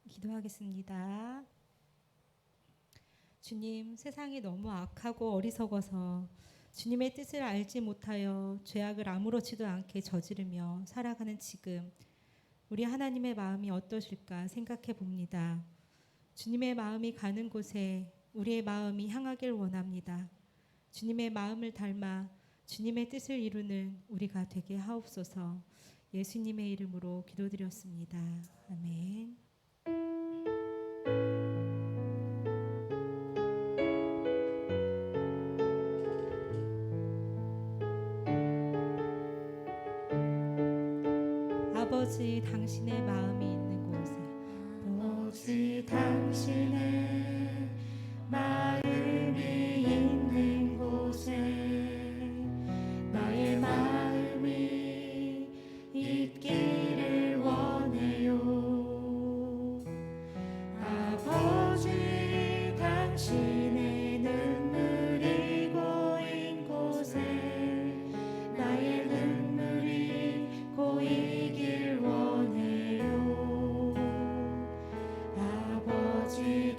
기도하겠습니다. 주님, 세상이 너무 악하고 어리석어서 주님의 뜻을 알지 못하여 죄악을 아무렇지도 않게 저지르며 살아가는 지금 우리 하나님의 마음이 어떠실까 생각해 봅니다. 주님의 마음이 가는 곳에 우리의 마음이 향하길 원합니다. 주님의 마음을 닮아 주님의 뜻을 이루는 우리가 되게 하옵소서. 예수님의 이름으로 기도드렸습니다. 아멘. 아버지, 당신의 마음이 있는 곳에 아버지, 당신의 마음이 있는 곳에 나의 마음이 있기를 원해요. 아버지, 당신의 눈물이 고인 곳에 나의 눈물이 고이길 원해요. 아버지,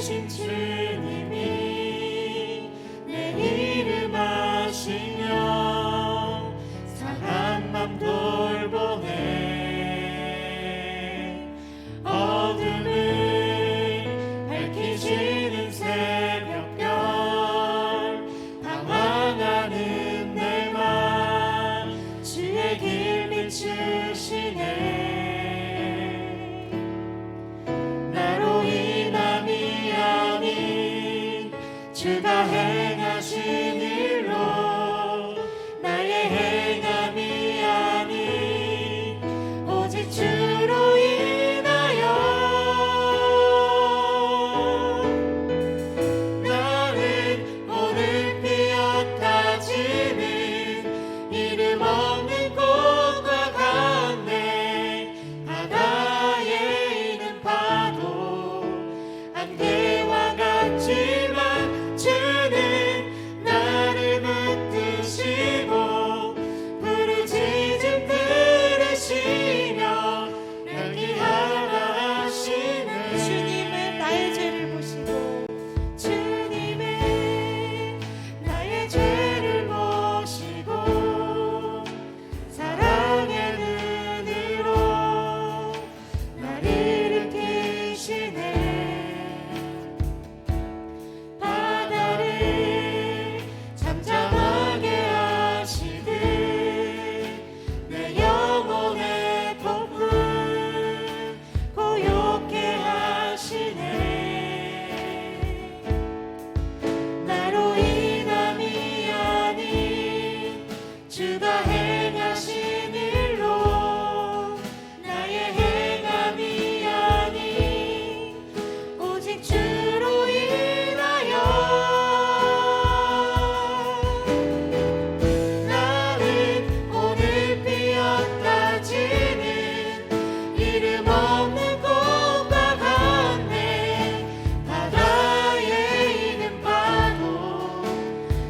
되신 주님이 내 이름 아시며 상한 맘 돌보네. 어둠을 밝히시는 새벽별 방황하는 내 맘 주의 길 비추시네. 나로 인함이 아닌 주가 행하신 일로 나의 행함이 아닌 오직 주로 인하여 나는 오늘 피었다 지는 이름 없는 꽃과 같네. 바다에 있는 파도 안개와 같지만 주는 나를 붙드시고 부르짖음 들으시며 날 귀하라 하시네. 주님은 나의 죄를 보시고 주님은 나의 죄를 보시고 사랑의 눈으로 나를 일으키시네. 바다를 잠잠하게 하시듯 내 영혼의 폭풍 고요케 하시네. 나로 인함이 아닌 주가 행하신 일로 나의 행함이 아닌 오직 주로 인하여 나는 오늘 피었다 지는 이름 없는 꽃과 같네. 바다에 있는 파도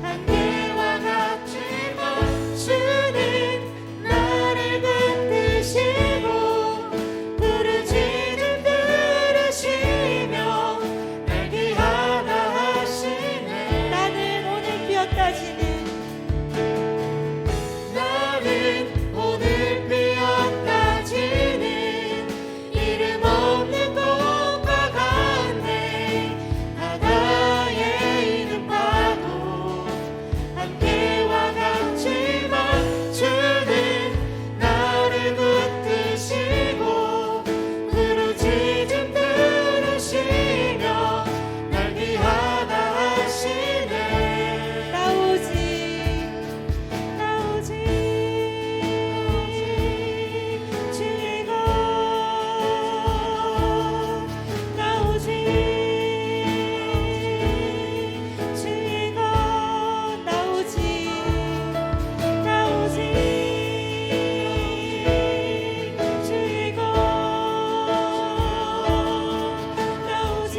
안개와 같지만 주는 나를 붙드시고 부르짖음 들으시며 날 귀하다 하시네. 나는 오늘 피었다 지는 나는 오늘 피었다 지는 이름 없는 꽃과 같네. 바다에 있는 파도 안개와 같지만 주는 나를 붙드시고 부르짖음 들으시며 날 귀하다 하시네. 나 오직 주의 것 나 오직 주의 것 나 오직 주의 것 나 오직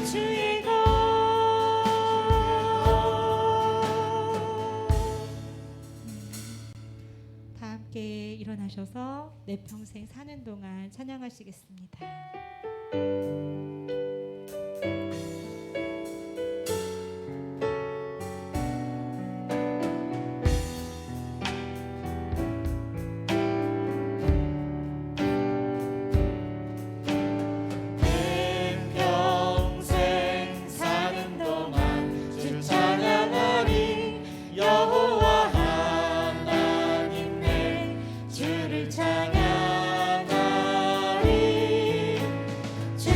주의 것. 다 함께 일어나셔서 내 평생 사는 동안 찬양하시겠습니다. 내 평생 사는 동안 주 찬양하리. 여호와 하나님 내 주를 찬양하리. 주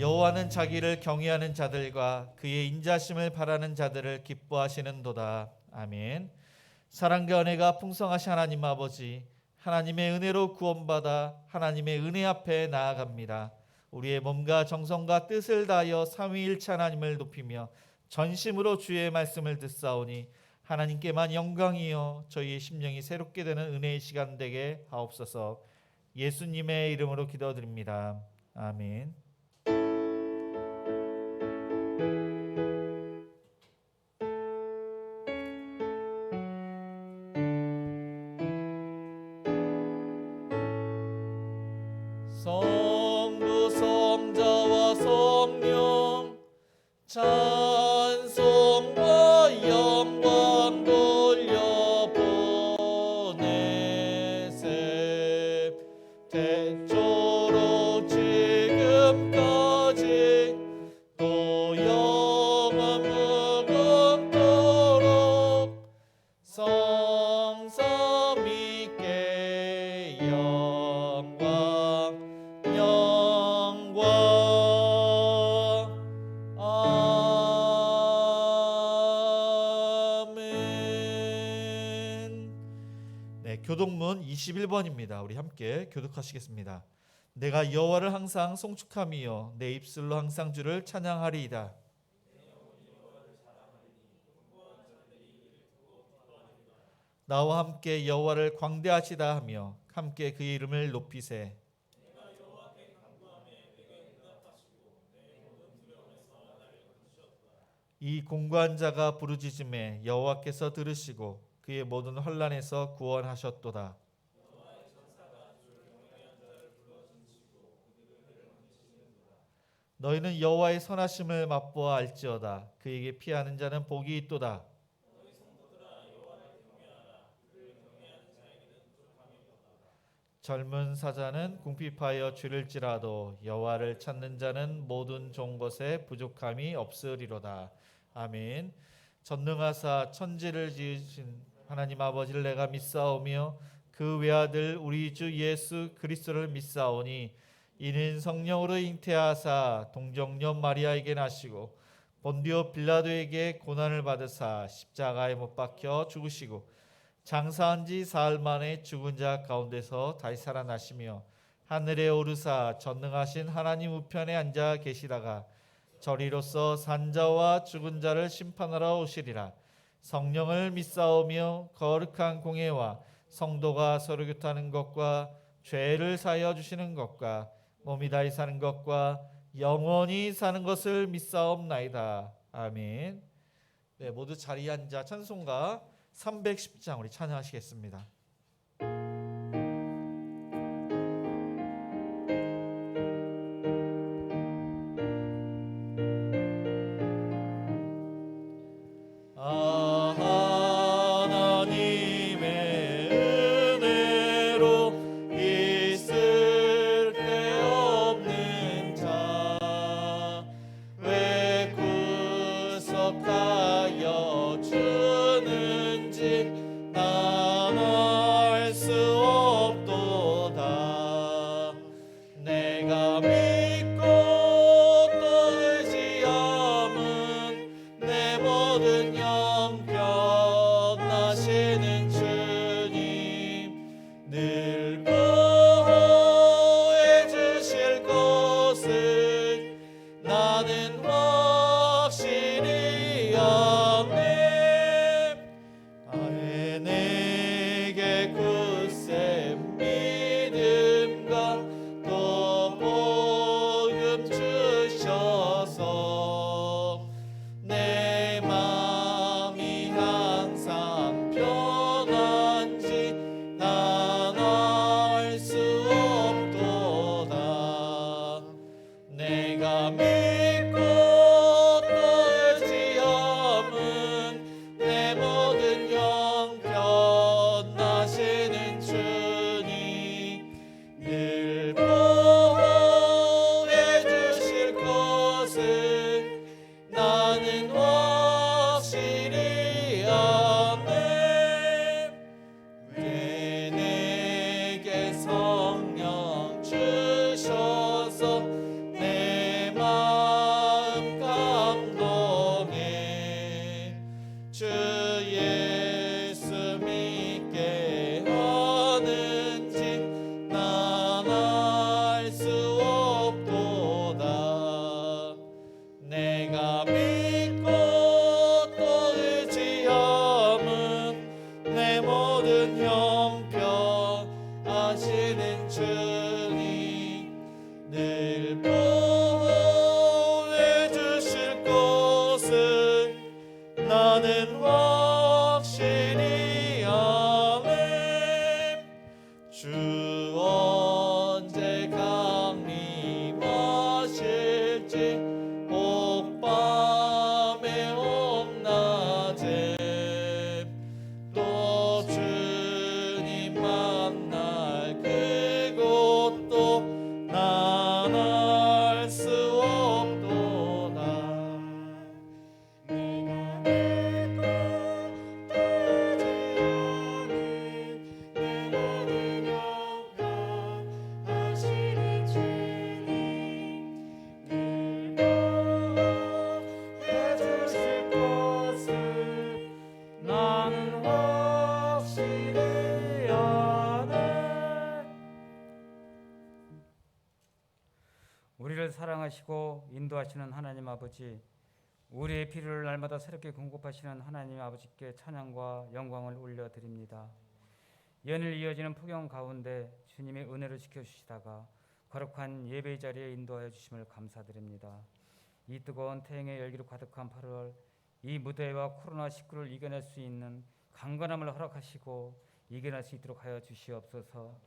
여호와는 자기를 경외하는 자들과 그의 인자심을 바라는 자들을 기뻐하시는도다. 아멘. 사랑과 은혜가 풍성하신 하나님 아버지, 하나님의 은혜로 구원받아 하나님의 은혜 앞에 나아갑니다. 우리의 몸과 정성과 뜻을 다하여 삼위일체 하나님을 높이며 전심으로 주의 말씀을 듣사오니 하나님께만 영광이요 저희의 심령이 새롭게 되는 은혜의 시간 되게 하옵소서. 예수님의 이름으로 기도드립니다. 아멘. 성부 성자와 성령 찬송과 영광 돌려보내세. 태초로 지금까지 또 영원 무궁토록 성삼위께 영광 아멘. 네, 교독문 21번입니다. 우리 함께 교독하시겠습니다. 내가 여호와를 항상 송축함이요 내 입술로 항상 주를 찬양하리이다. 나와 함께 여호와를 광대하시다 하며 함께 그의 이름을 높이세. 이 공고한 자가 부르짖음에 여호와께서 들으시고 그의 모든 환난에서 구원하셨도다. 너희는 여호와의 선하심을 맛보아 알지어다. 그에게 피하는 자는 복이 있도다. 젊은 사자는 궁핍하여 줄일지라도 여호와를 찾는 자는 모든 좋은 것에 부족함이 없으리로다. 아멘. 전능하사 천지를 지으신 하나님 아버지를 내가 믿사오며 그 외아들 우리 주 예수 그리스도를 믿사오니 이는 성령으로 잉태하사 동정녀 마리아에게 나시고 본디오 빌라도에게 고난을 받으사 십자가에 못 박혀 죽으시고 장사한 지 사흘 만에 죽은 자 가운데서 다시 살아나시며 하늘에 오르사 전능하신 하나님 우편에 앉아 계시다가 저리로서 산자와 죽은 자를 심판하러 오시리라. 성령을 믿사오며 거룩한 공예와 성도가 서로 교통하는 것과 죄를 사하여 주시는 것과 몸이 다시 사는 것과 영원히 사는 것을 믿사옵나이다. 아멘. 네, 모두 자리에 앉아 찬송가 310장 우리 찬양하시겠습니다. 굳센 믿음과 또 우리를 사랑하시고 인도하시는 하나님 아버지, 우리의 필요를 날마다 새롭게 공급하시는 하나님 아버지께 찬양과 영광을 올려드립니다. 연일 이어지는 폭염 가운데 주님의 은혜를 지켜주시다가 거룩한 예배 자리에 인도하여 주심을 감사드립니다. 이 뜨거운 태양의 열기로 가득한 8월, 이 무더위와 코로나19를 이겨낼 수 있는 강건함을 허락하시고 이겨낼 수 있도록 하여 주시옵소서.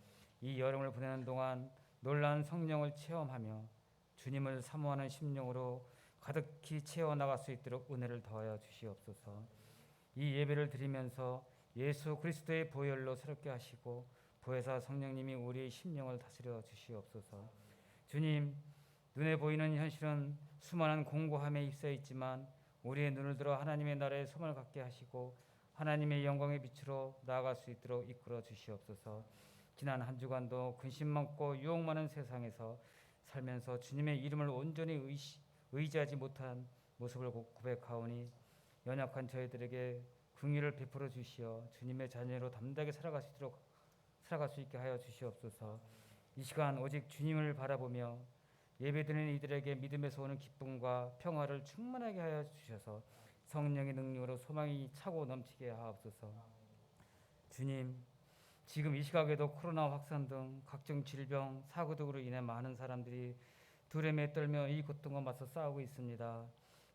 이 여름을 보내는 동안 놀라운 성령을 체험하며 주님을 사모하는 심령으로 가득히 채워나갈 수 있도록 은혜를 더하여 주시옵소서. 이 예배를 드리면서 예수 그리스도의 보혈로 새롭게 하시고 보혜사 성령님이 우리의 심령을 다스려 주시옵소서. 주님, 눈에 보이는 현실은 수많은 공고함에 입혀 있지만 우리의 눈을 들어 하나님의 나라의 소망을 갖게 하시고 하나님의 영광의 빛으로 나아갈 수 있도록 이끌어 주시옵소서. 지난 한 주간도 근심 많고 유혹 많은 세상에서 살면서 주님의 이름을 온전히 의지하지 못한 모습을 고백하오니 연약한 저희들에게 긍휼을 베풀어 주시어 주님의 자녀로 담대하게 살아갈 수 있게 하여 주시옵소서. 이 시간 오직 주님을 바라보며 예배드리는 이들에게 믿음에서 오는 기쁨과 평화를 충만하게 하여 주셔서 성령의 능력으로 소망이 차고 넘치게 하옵소서. 주님, 지금 이 시각에도 코로나 확산 등 각종 질병, 사고 등으로 인해 많은 사람들이 두려움에 떨며 이 고통과 맞서 싸우고 있습니다.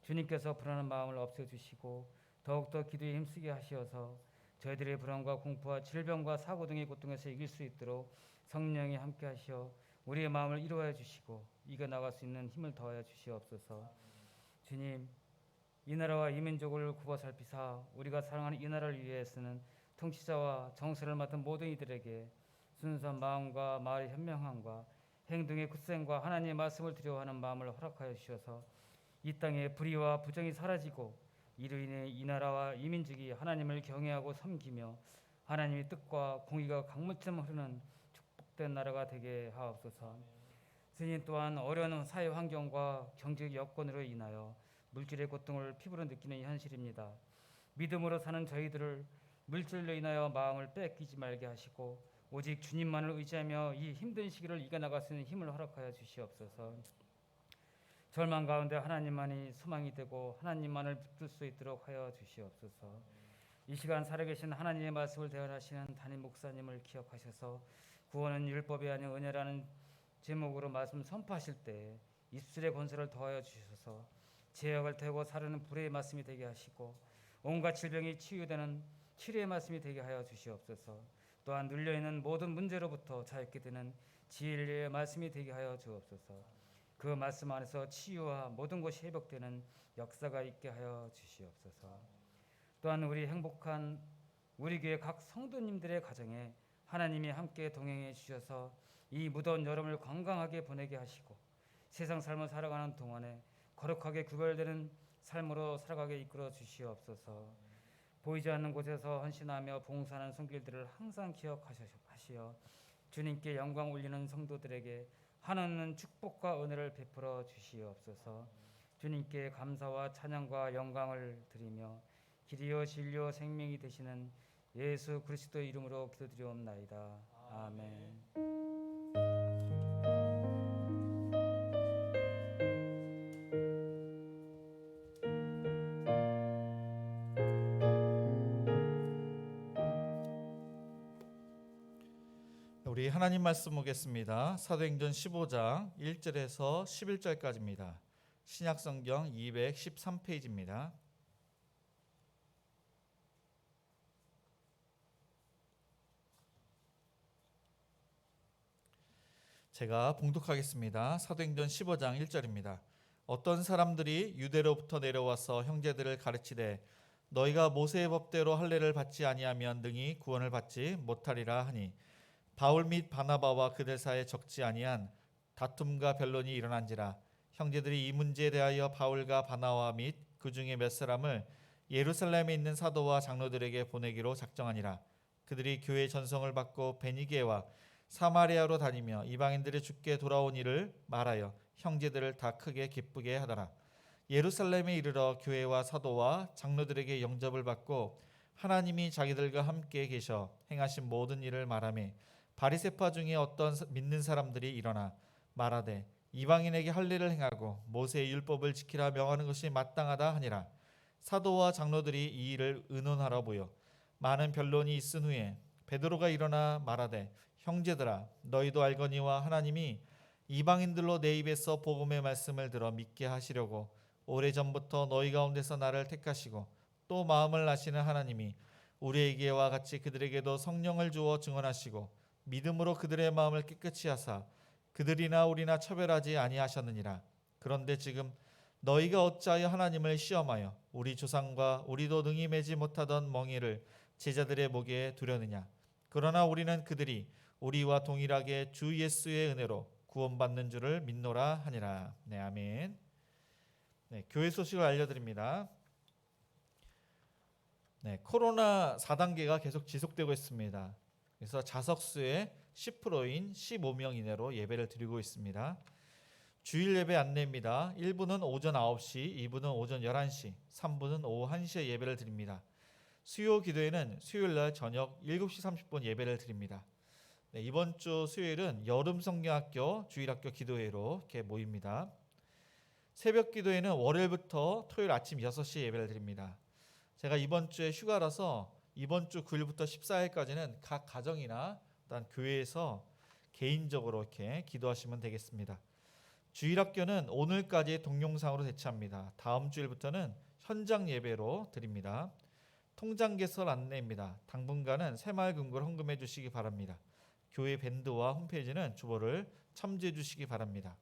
주님께서 불안한 마음을 없애주시고 더욱더 기도에 힘쓰게 하시어서 저희들의 불안과 공포와 질병과 사고 등의 고통에서 이길 수 있도록 성령이 함께 하시어 우리의 마음을 이루어 주시고 이겨나갈 수 있는 힘을 더하여 주시옵소서. 주님, 이 나라와 이 민족을 굽어 살피사 우리가 사랑하는 이 나라를 위해서는 통치자와 정세를 맡은 모든 이들에게 순수한 마음과 말의 현명함과 행동의 굳셈과 하나님의 말씀을 두려워하는 마음을 허락하여 주셔서 이 땅에 불의와 부정이 사라지고 이로 인해 이 나라와 이 민족이 하나님을 경외하고 섬기며 하나님의 뜻과 공의가 강물처럼 흐르는 축복된 나라가 되게 하옵소서. 스님 또한 어려운 사회 환경과 경제적 여건으로 인하여 물질의 고통을 피부로 느끼는 현실입니다. 믿음으로 사는 저희들을 물질로 인하여 마음을 뺏기지 말게 하시고 오직 주님만을 의지하며 이 힘든 시기를 이겨나갈 수 있는 힘을 허락하여 주시옵소서. 절망 가운데 하나님만이 소망이 되고 하나님만을 붙들 수 있도록 하여 주시옵소서. 이 시간 살아계신 하나님의 말씀을 대언하시는 담임 목사님을 기억하셔서 구원은 율법이 아닌 은혜라는 제목으로 말씀 선포하실 때 입술의 권세를 더하여 주셔서 제약을 태우고 사르는 불의 말씀이 되게 하시고 온갖 질병이 치유되는 치료의 말씀이 되게 하여 주시옵소서. 또한 눌려있는 모든 문제로부터 자유케 되는 진리의 말씀이 되게 하여 주옵소서. 그 말씀 안에서 치유와 모든 것이 회복되는 역사가 있게 하여 주시옵소서. 또한 우리 행복한 우리 교회 각 성도님들의 가정에 하나님이 함께 동행해 주셔서 이 무더운 여름을 건강하게 보내게 하시고 세상 삶을 살아가는 동안에 거룩하게 구별되는 삶으로 살아가게 이끌어 주시옵소서. 보이지 않는 곳에서 헌신하며 봉사하는 손길들을 항상 기억하시어 주님께 영광 올리는 성도들에게 한없는 축복과 은혜를 베풀어 주시옵소서. 주님께 감사와 찬양과 영광을 드리며 길이요 진리요 생명이 되시는 예수 그리스도의 이름으로 기도드리옵나이다. 아멘. 우리 하나님 말씀 보겠습니다. 사도행전 15장 1절에서 11절까지입니다. 신약성경 213페이지입니다. 제가 봉독하겠습니다. 사도행전 15장 1절입니다. 어떤 사람들이 유대로부터 내려와서 형제들을 가르치되 너희가 모세의 법대로 할례를 받지 아니하면 능히 구원을 받지 못하리라 하니 바울 및 바나바와 그들 사이에 적지 아니한 다툼과 변론이 일어난지라. 형제들이 이 문제에 대하여 바울과 바나바 및 그 중에 몇 사람을 예루살렘에 있는 사도와 장로들에게 보내기로 작정하니라. 그들이 교회 전성을 받고 베니게와 사마리아로 다니며 이방인들이 주께 돌아온 일을 말하여 형제들을 다 크게 기쁘게 하더라. 예루살렘에 이르러 교회와 사도와 장로들에게 영접을 받고 하나님이 자기들과 함께 계셔 행하신 모든 일을 말하며 바리새파 중에 어떤 믿는 사람들이 일어나 말하되 이방인에게 할례를 행하고 모세의 율법을 지키라 명하는 것이 마땅하다 하니라. 사도와 장로들이 이 일을 의논하러 모여 많은 변론이 있은 후에 베드로가 일어나 말하되 형제들아 너희도 알거니와 하나님이 이방인들로 내 입에서 복음의 말씀을 들어 믿게 하시려고 오래전부터 너희 가운데서 나를 택하시고 또 마음을 아시는 하나님이 우리에게와 같이 그들에게도 성령을 주어 증언하시고 믿음으로 그들의 마음을 깨끗이 하사 그들이나 우리나 차별하지 아니하셨느니라. 그런데 지금 너희가 어찌하여 하나님을 시험하여 우리 조상과 우리도 능히 매지 못하던 멍에를 제자들의 목에 두려느냐. 그러나 우리는 그들이 우리와 동일하게 주 예수의 은혜로 구원받는 줄을 믿노라 하니라. 네, 아멘. 네, 교회 소식을 알려드립니다. 네, 코로나 4단계가 계속 지속되고 있습니다. 그래서 자석수의 10%인 15명 이내로 예배를 드리고 있습니다. 주일 예배 안내입니다. 1부는 오전 9시, 2부는 오전 11시, 3부는 오후 1시에 예배를 드립니다. 수요 기도회는 수요일날 저녁 7시 30분 예배를 드립니다. 네, 이번 주 수요일은 여름 성경학교 주일학교 기도회로 이렇게 모입니다. 새벽 기도회는 월요일부터 토요일 아침 6시에 예배를 드립니다. 제가 이번 주에 휴가라서 이번 주 9일부터 14일까지는 각 가정이나 또한 교회에서 개인적으로 이렇게 기도하시면 되겠습니다. 주일학교는 오늘까지 동영상으로 대체합니다. 다음 주일부터는 현장 예배로 드립니다. 통장 개설 안내입니다. 당분간은 새마을금고를 헌금해 주시기 바랍니다. 교회 밴드와 홈페이지는 주보를 참조해 주시기 바랍니다.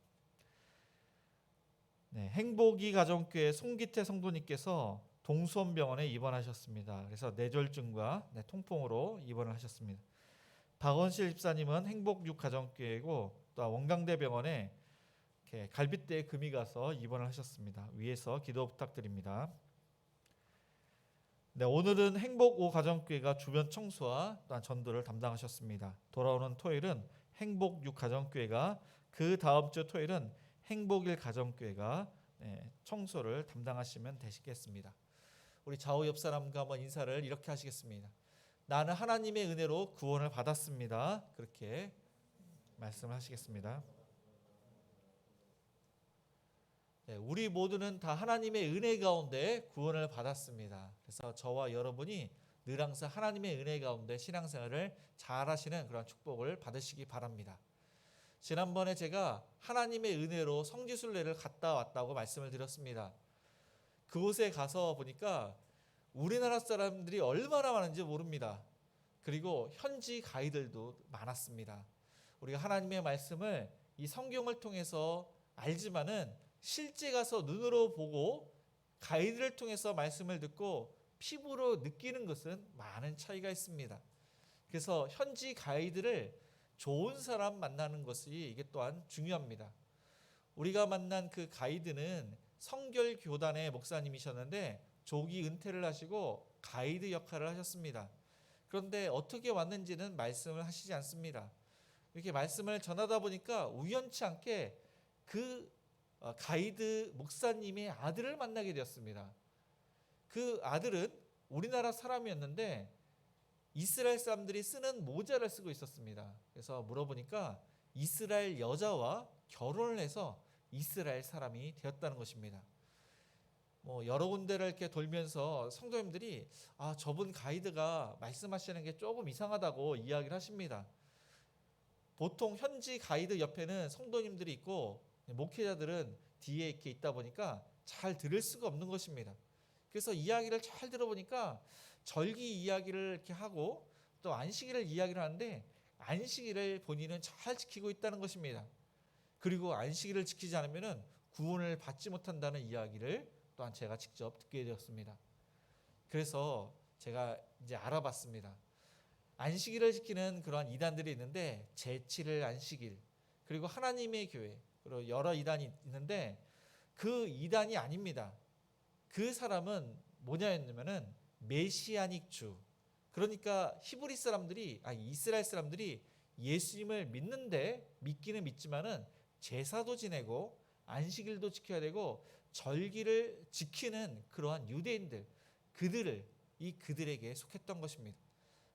네, 행복이 가정교회 송기태 성도님께서 동수원병원에 입원하셨습니다. 그래서 뇌졸중과 통풍으로 입원을 하셨습니다. 박원실 집사님은 행복6 가정교회고 또 원광대병원에 갈빗대에 금이 가서 입원을 하셨습니다. 위에서 기도 부탁드립니다. 네, 오늘은 행복5 가정교회가 주변 청소와 또한 전도를 담당하셨습니다. 돌아오는 토요일은 행복6 가정교회가, 그 다음 주 토요일은 행복1 가정교회가 청소를 담당하시면 되시겠습니다. 우리 좌우 옆 사람과 한번 인사를 이렇게 하시겠습니다. 나는 하나님의 은혜로 구원을 받았습니다. 그렇게 말씀을 하시겠습니다. 우리 모두는 다 하나님의 은혜 가운데 구원을 받았습니다. 그래서 저와 여러분이 늘 항상 하나님의 은혜 가운데 신앙생활을 잘 하시는 그런 축복을 받으시기 바랍니다. 지난번에 제가 하나님의 은혜로 성지순례를 갔다 왔다고 말씀을 드렸습니다. 그곳에 가서 보니까 우리나라 사람들이 얼마나 많은지 모릅니다. 그리고 현지 가이들도 많았습니다. 우리가 하나님의 말씀을 이 성경을 통해서 알지만은 실제 가서 눈으로 보고 가이드를 통해서 말씀을 듣고 피부로 느끼는 것은 많은 차이가 있습니다. 그래서 현지 가이드를 좋은 사람 만나는 것이 이게 또한 중요합니다. 우리가 만난 그 가이드는 성결교단의 목사님이셨는데 조기 은퇴를 하시고 가이드 역할을 하셨습니다. 그런데 어떻게 왔는지는 말씀을 하시지 않습니다. 이렇게 말씀을 전하다 보니까 우연치 않게 그 가이드 목사님의 아들을 만나게 되었습니다. 그 아들은 우리나라 사람이었는데 이스라엘 사람들이 쓰는 모자를 쓰고 있었습니다. 그래서 물어보니까 이스라엘 여자와 결혼을 해서 이스라엘 사람이 되었다는 것입니다. 여러 군데를 이렇게 돌면서 성도님들이 저분 가이드가 말씀하시는 게 조금 이상하다고 이야기를 하십니다. 보통 현지 가이드 옆에는 성도님들이 있고 목회자들은 뒤에 이렇게 있다 보니까 잘 들을 수가 없는 것입니다. 그래서 이야기를 잘 들어보니까 절기 이야기를 이렇게 하고 또 안식일을 이야기를 하는데 안식일을 본인은 잘 지키고 있다는 것입니다. 그리고 안식일을 지키지 않으면 구원을 받지 못한다는 이야기를 또한 제가 직접 듣게 되었습니다. 그래서 제가 이제 알아봤습니다. 안식일을 지키는 그러한 이단들이 있는데 제7일 안식일, 그리고 하나님의 교회, 그리고 여러 이단이 있는데 그 이단이 아닙니다. 그 사람은 뭐냐면은 메시아닉 주, 그러니까 히브리 사람들이 이스라엘 사람들이 예수님을 믿기는 믿지만은 제사도 지내고 안식일도 지켜야 되고 절기를 지키는 그러한 유대인들, 그들에게 속했던 것입니다.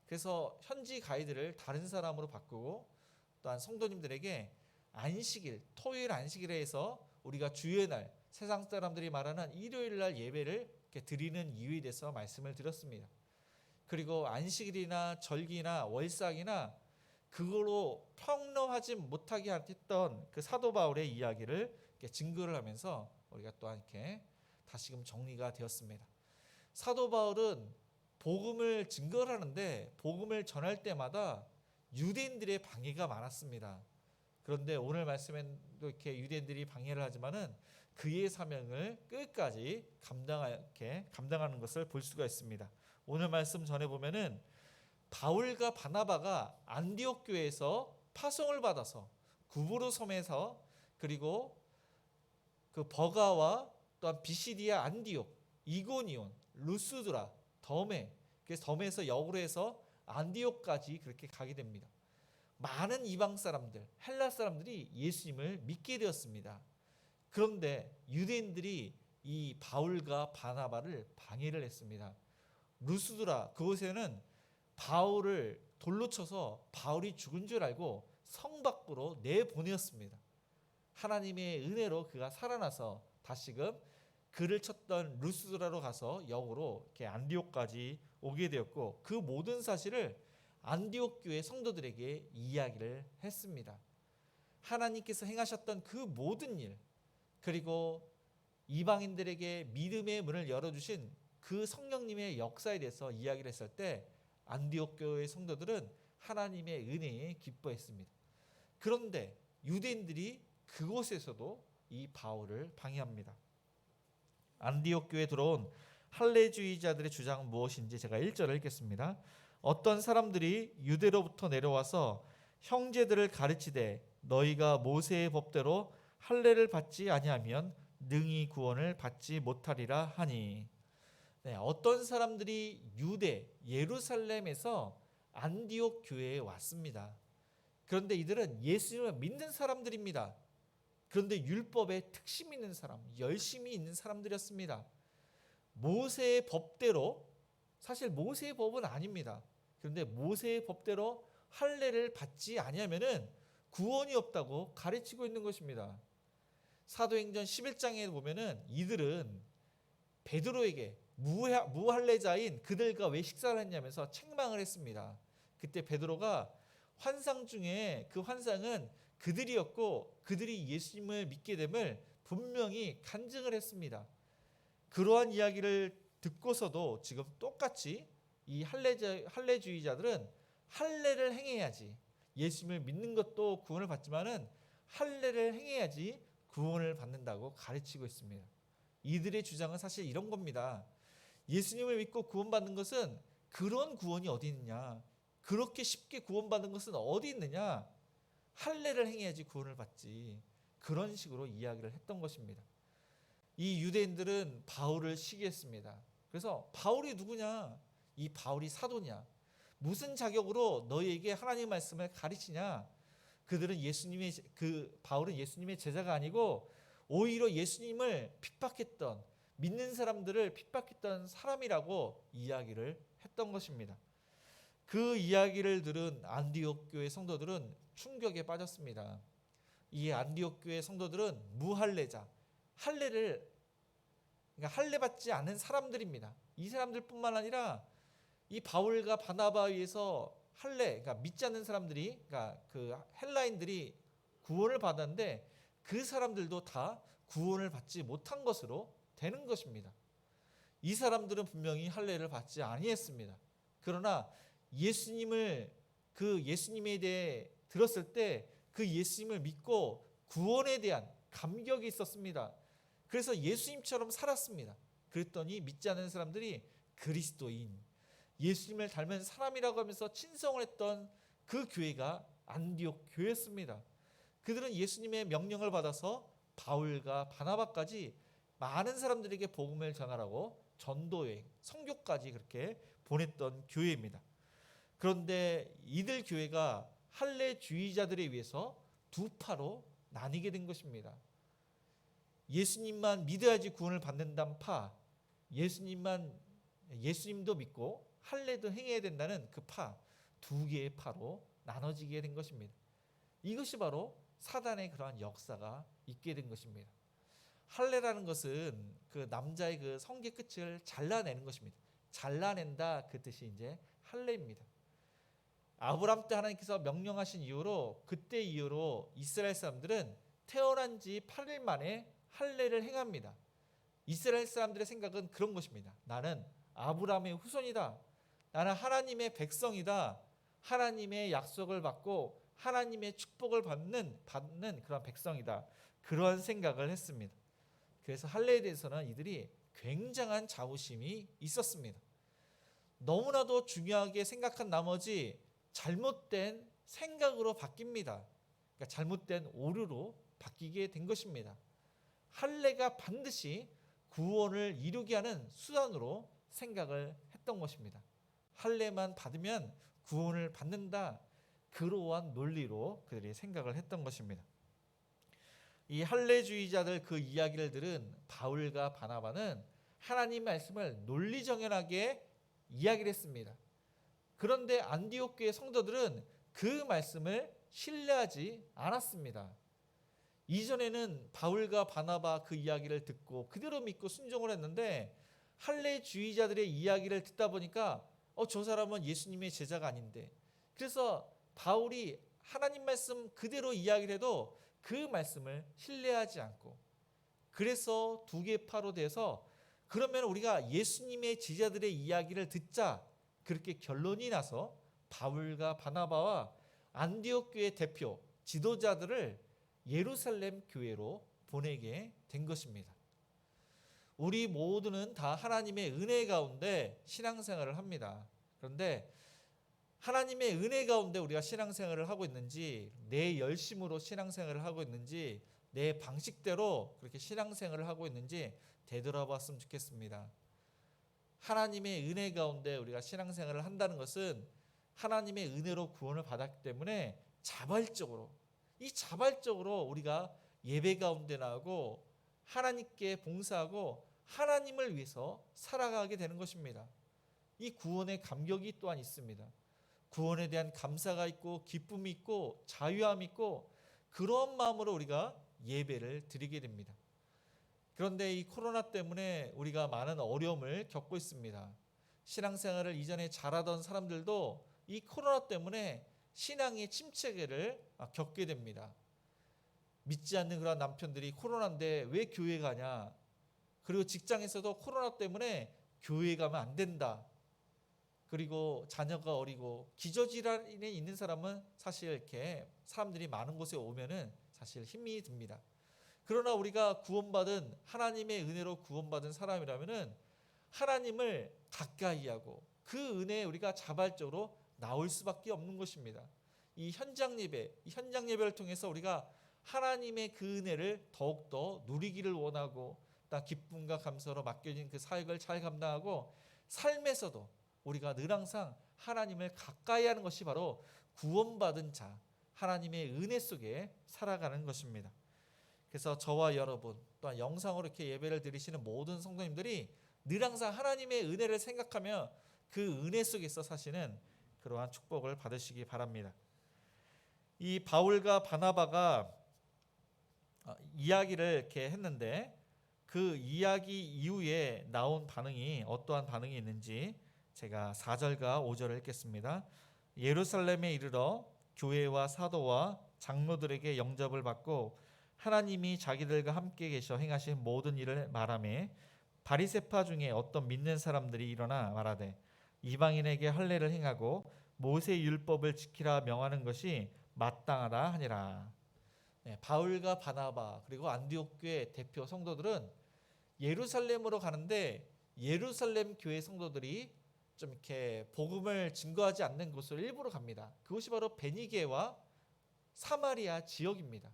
그래서 현지 가이드를 다른 사람으로 바꾸고 또한 성도님들에게 안식일, 토요일 안식일에 해서 우리가 주의 날, 세상 사람들이 말하는 일요일 날 예배를 이렇게 드리는 이유에 대해서 말씀을 드렸습니다. 그리고 안식일이나 절기나 월삭이나 그걸로 평범하지 못하게 했던 그 사도 바울의 이야기를 이렇게 증거를 하면서 우리가 또한 이렇게 다시금 정리가 되었습니다. 사도 바울은 복음을 증거를 하는데 복음을 전할 때마다 유대인들의 방해가 많았습니다. 그런데 오늘 말씀에도 이렇게 유대인들이 방해를 하지만은 그의 사명을 끝까지 감당하는 것을 볼 수가 있습니다. 오늘 말씀 전에 보면은 바울과 바나바가 안디옥 교회에서 파송을 받아서 구브로 섬에서 그리고 그 버가와 또한 비시디아 안디옥, 이고니온, 루스드라, 덤에, 그래서 덤에서 역으로 해서 안디옥까지 그렇게 가게 됩니다. 많은 이방 사람들, 헬라 사람들이 예수님을 믿게 되었습니다. 그런데 유대인들이 이 바울과 바나바를 방해를 했습니다. 루스드라 그곳에는 바울을 돌로 쳐서 바울이 죽은 줄 알고 성 밖으로 내보내었습니다. 하나님의 은혜로 그가 살아나서 다시금 그를 쳤던 루스드라로 가서 역으로 이렇게 안디옥까지 오게 되었고 그 모든 사실을 안디옥 교회 성도들에게 이야기를 했습니다. 하나님께서 행하셨던 그 모든 일 그리고 이방인들에게 믿음의 문을 열어주신 그 성령님의 역사에 대해서 이야기를 했을 때 안디옥 교회 성도들은 하나님의 은혜에 기뻐했습니다. 그런데 유대인들이 그곳에서도 이 바울을 방해합니다. 안디옥 교회에 들어온 할례주의자들의 주장은 무엇인지 제가 1절을 읽겠습니다. 어떤 사람들이 유대로부터 내려와서 형제들을 가르치되 너희가 모세의 법대로 할례를 받지 아니하면 능히 구원을 받지 못하리라 하니. 어떤 사람들이 유대 예루살렘에서 안디옥 교회에 왔습니다. 그런데 이들은 예수님을 믿는 사람들입니다. 그런데 율법에 특심 있는 사람, 열심히 있는 사람들이었습니다. 모세의 법대로, 사실 모세의 법은 아닙니다. 그런데 모세의 법대로 할례를 받지 아니하면은 구원이 없다고 가르치고 있는 것입니다. 사도행전 11장에 보면은 이들은 베드로에게 무할례자인 그들과 왜 식사를 했냐면서 책망을 했습니다. 그때 베드로가 환상 중에 그 환상은 그들이었고 그들이 예수님을 믿게 됨을 분명히 간증을 했습니다. 그러한 이야기를 듣고서도 지금 똑같이 이 할례주의자들은 할례를 행해야지 예수님을 믿는 것도 구원을 받지만은 할례를 행해야지 구원을 받는다고 가르치고 있습니다. 이들의 주장은 사실 이런 겁니다. 예수님을 믿고 구원받는 것은 그런 구원이 어디 있느냐? 그렇게 쉽게 구원받는 것은 어디 있느냐? 할례를 행해야지 구원을 받지. 그런 식으로 이야기를 했던 것입니다. 이 유대인들은 바울을 시기했습니다. 그래서 바울이 누구냐? 이 바울이 사도냐? 무슨 자격으로 너희에게 하나님의 말씀을 가르치냐? 그들은 바울은 예수님의 제자가 아니고 오히려 예수님을 핍박했던 믿는 사람들을 핍박했던 사람이라고 이야기를 했던 것입니다. 그 이야기를 들은 안디옥 교회 성도들은 충격에 빠졌습니다. 이 안디옥 교회 성도들은 무할례자, 할례 받지 않은 사람들입니다. 이 사람들뿐만 아니라 이 바울과 바나바에 의해서 그러니까 믿지 않는 사람들이, 그러니까 그 헬라인들이 구원을 받았는데 그 사람들도 다 구원을 받지 못한 것으로 되는 것입니다. 이 사람들은 분명히 할례를 받지 아니했습니다. 그러나 예수님에 대해 들었을 때 그 예수님을 믿고 구원에 대한 감격이 있었습니다. 그래서 예수님처럼 살았습니다. 그랬더니 믿지 않는 사람들이 그리스도인, 예수님을 닮은 사람이라고 하면서 친성을 했던 그 교회가 안디옥 교회였습니다. 그들은 예수님의 명령을 받아서 바울과 바나바까지 많은 사람들에게 복음을 전하라고 전도여행, 선교까지 그렇게 보냈던 교회입니다. 그런데 이들 교회가 할례주의자들에 의해서 두 파로 나뉘게 된 것입니다. 예수님만 믿어야지 구원을 받는다는 파, 예수님도 믿고 할례도 행해야 된다는 그 파, 두 개의 파로 나눠지게 된 것입니다. 이것이 바로 사단의 그러한 역사가 있게 된 것입니다. 할례라는 것은 그 남자의 그 성기 끝을 잘라내는 것입니다. 잘라낸다, 그 뜻이 이제 할례입니다. 아브람 때 하나님께서 명령하신 이후로, 그때 이후로 이스라엘 사람들은 태어난 지 8일 만에 할례를 행합니다. 이스라엘 사람들의 생각은 그런 것입니다. 나는 아브람의 후손이다. 나는 하나님의 백성이다. 하나님의 약속을 받고 하나님의 축복을 받는 그런 백성이다. 그런 생각을 했습니다. 그래서 할례에 대해서는 이들이 굉장한 자부심이 있었습니다. 너무나도 중요하게 생각한 나머지 잘못된 생각으로 바뀝니다. 그러니까 잘못된 오류로 바뀌게 된 것입니다. 할례가 반드시 구원을 이루게 하는 수단으로 생각을 했던 것입니다. 할례만 받으면 구원을 받는다, 그러한 논리로 그들이 생각을 했던 것입니다. 이 할례주의자들 그 이야기를 들은 바울과 바나바는 하나님 말씀을 논리정연하게 이야기를 했습니다. 그런데 안디옥 교회 성도들은 그 말씀을 신뢰하지 않았습니다. 이전에는 바울과 바나바 그 이야기를 듣고 그대로 믿고 순종을 했는데, 할례주의자들의 이야기를 듣다 보니까 저 사람은 예수님의 제자가 아닌데, 그래서 바울이 하나님 말씀 그대로 이야기를 해도 그 말씀을 신뢰하지 않고, 그래서 두 개 파로 돼서 그러면 우리가 예수님의 제자들의 이야기를 듣자, 그렇게 결론이 나서 바울과 바나바와 안디옥 교회 대표 지도자들을 예루살렘 교회로 보내게 된 것입니다. 우리 모두는 다 하나님의 은혜 가운데 신앙생활을 합니다. 그런데 하나님의 은혜 가운데 우리가 신앙생활을 하고 있는지, 내 열심으로 신앙생활을 하고 있는지, 내 방식대로 그렇게 신앙생활을 하고 있는지 되돌아봤으면 좋겠습니다. 하나님의 은혜 가운데 우리가 신앙생활을 한다는 것은 하나님의 은혜로 구원을 받았기 때문에 자발적으로 우리가 예배 가운데 나오고 하나님께 봉사하고 하나님을 위해서 살아가게 되는 것입니다. 이 구원의 감격이 또한 있습니다. 구원에 대한 감사가 있고 기쁨이 있고 자유함이 있고, 그런 마음으로 우리가 예배를 드리게 됩니다. 그런데 이 코로나 때문에 우리가 많은 어려움을 겪고 있습니다. 신앙생활을 이전에 잘하던 사람들도 이 코로나 때문에 신앙의 침체기를 겪게 됩니다. 믿지 않는 그런 남편들이 코로나인데 왜 교회 가냐, 그리고 직장에서도 코로나 때문에 교회 가면 안 된다, 그리고 자녀가 어리고 기저질환에 있는 사람은 사실 이렇게 사람들이 많은 곳에 오면은 사실 힘이 듭니다. 그러나 우리가 구원받은, 하나님의 은혜로 구원받은 사람이라면은 하나님을 가까이 하고 그 은혜에 우리가 자발적으로 나올 수밖에 없는 것입니다. 이 현장 예배를 통해서 우리가 하나님의 그 은혜를 더욱더 누리기를 원하고, 또 기쁨과 감사로 맡겨진 그 사역을 잘 감당하고, 삶에서도 우리가 늘 항상 하나님을 가까이 하는 것이 바로 구원받은 자, 하나님의 은혜 속에 살아가는 것입니다. 그래서 저와 여러분, 또한 영상으로 이렇게 예배를 드리시는 모든 성도님들이 늘 항상 하나님의 은혜를 생각하며 그 은혜 속에서 사시는 그러한 축복을 받으시기 바랍니다. 이 바울과 바나바가 이야기를 이렇게 했는데, 그 이야기 이후에 나온 반응이 어떠한 반응이 있는지 제가 4절과 5절을 읽겠습니다. 예루살렘에 이르러 교회와 사도와 장로들에게 영접을 받고 하나님이 자기들과 함께 계셔 행하신 모든 일을 말하며, 바리새파 중에 어떤 믿는 사람들이 일어나 말하되 이방인에게 할례를 행하고 모세 율법을 지키라 명하는 것이 마땅하다 하니라. 바울과 바나바 그리고 안디옥 교회 대표 성도들은 예루살렘으로 가는데, 예루살렘 교회 성도들이 좀 이렇게 복음을 증거하지 않는 곳으로 일부러 갑니다. 그곳이 바로 베니게와 사마리아 지역입니다.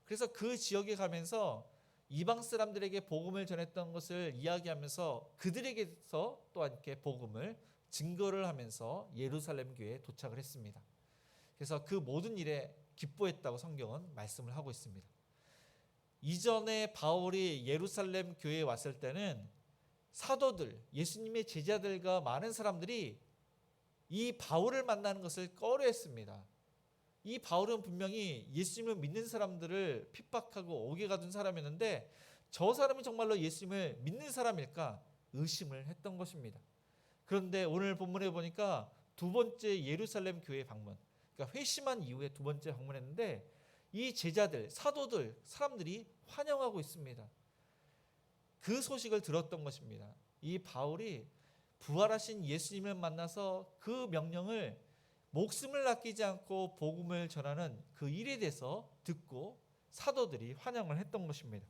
그래서 그 지역에 가면서 이방 사람들에게 복음을 전했던 것을 이야기하면서 그들에게서 또한 이렇게 복음을 증거를 하면서 예루살렘 교회에 도착을 했습니다. 그래서 그 모든 일에 기뻐했다고 성경은 말씀을 하고 있습니다. 이전에 바울이 예루살렘 교회에 왔을 때는 사도들, 예수님의 제자들과 많은 사람들이 이 바울을 만나는 것을 꺼려했습니다. 이 바울은 분명히 예수님을 믿는 사람들을 핍박하고 옥에 가둔 사람이었는데 저 사람이 정말로 예수님을 믿는 사람일까 의심을 했던 것입니다. 그런데 오늘 본문에 보니까 두 번째 예루살렘 교회 방문, 그러니까 회심한 이후에 두 번째 방문했는데 이 제자들, 사도들, 사람들이 환영하고 있습니다. 그 소식을 들었던 것입니다. 이 바울이 부활하신 예수님을 만나서 그 명령을 목숨을 아끼지 않고 복음을 전하는 그 일에 대해서 듣고 사도들이 환영을 했던 것입니다.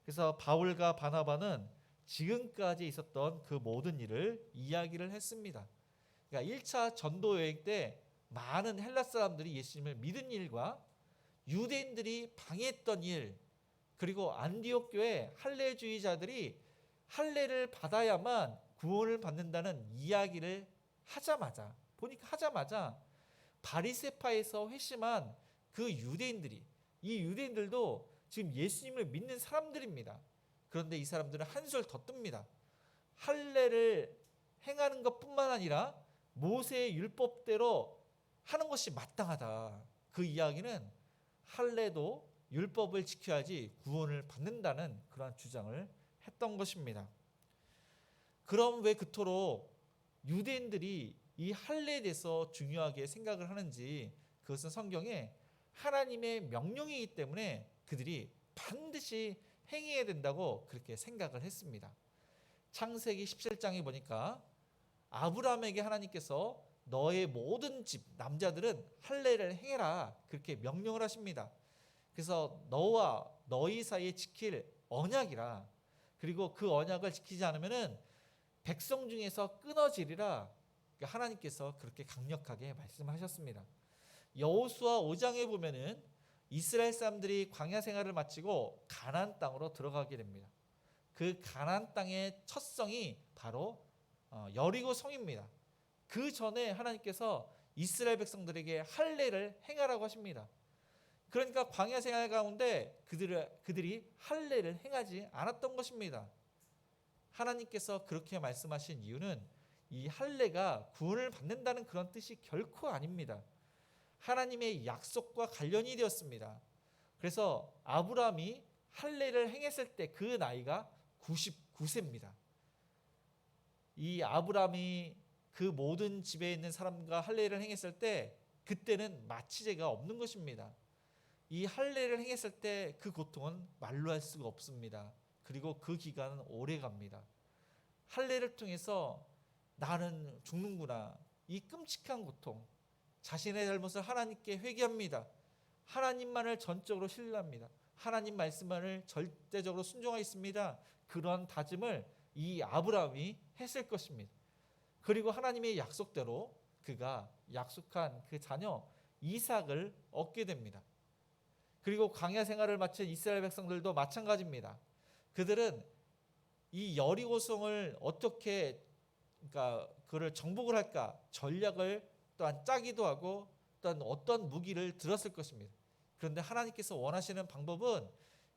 그래서 바울과 바나바는 지금까지 있었던 그 모든 일을 이야기를 했습니다. 그러니까 1차 전도 여행 때 많은 헬라 사람들이 예수님을 믿은 일과 유대인들이 방해했던 일, 그리고 안디옥 교회 할례주의자들이 할례를 받아야만 구원을 받는다는 이야기를 하자마자 바리새파에서 회심한 그 유대인들이, 이 유대인들도 지금 예수님을 믿는 사람들입니다. 그런데 이 사람들은 한술 더 뜹니다. 할례를 행하는 것뿐만 아니라 모세의 율법대로 하는 것이 마땅하다. 그 이야기는 할례도 율법을 지켜야지 구원을 받는다는 그러한 주장을 했던 것입니다. 그럼 왜 그토록 유대인들이 이 할례에 대해서 중요하게 생각을 하는지, 그것은 성경에 하나님의 명령이기 때문에 그들이 반드시 행해야 된다고 그렇게 생각을 했습니다. 창세기 17장에 보니까 아브라함에게 하나님께서 너의 모든 집 남자들은 할례를 행해라 그렇게 명령을 하십니다. 그래서 너와 너희 사이에 지킬 언약이라, 그리고 그 언약을 지키지 않으면은 백성 중에서 끊어지리라, 하나님께서 그렇게 강력하게 말씀하셨습니다. 여호수아 5장에 보면은 이스라엘 사람들이 광야 생활을 마치고 가나안 땅으로 들어가게 됩니다. 그 가나안 땅의 첫 성이 바로 여리고 성입니다. 그 전에 하나님께서 이스라엘 백성들에게 할례를 행하라고 하십니다. 그러니까 광야 생활 가운데 그들이 할례를 행하지 않았던 것입니다. 하나님께서 그렇게 말씀하신 이유는 이 할례가 구원을 받는다는 그런 뜻이 결코 아닙니다. 하나님의 약속과 관련이 되었습니다. 그래서 아브라함이 할례를 행했을 때 그 나이가 99세입니다. 이 아브라함이 그 모든 집에 있는 사람과 할례를 행했을 때 그때는 마취제가 없는 것입니다. 이 할례를 행했을 때 그 고통은 말로 할 수가 없습니다. 그리고 그 기간은 오래 갑니다. 할례를 통해서 나는 죽는구나, 이 끔찍한 고통, 자신의 잘못을 하나님께 회개합니다. 하나님만을 전적으로 신뢰합니다. 하나님 말씀만을 절대적으로 순종하겠습니다. 그러한 다짐을 이 아브라함이 했을 것입니다. 그리고 하나님의 약속대로 그가 약속한 그 자녀 이삭을 얻게 됩니다. 그리고 광야 생활을 마친 이스라엘 백성들도 마찬가지입니다. 그들은 이 여리고성을 어떻게 그를 정복을 할까 전략을 또한 짜기도 하고 또한 어떤 무기를 들었을 것입니다. 그런데 하나님께서 원하시는 방법은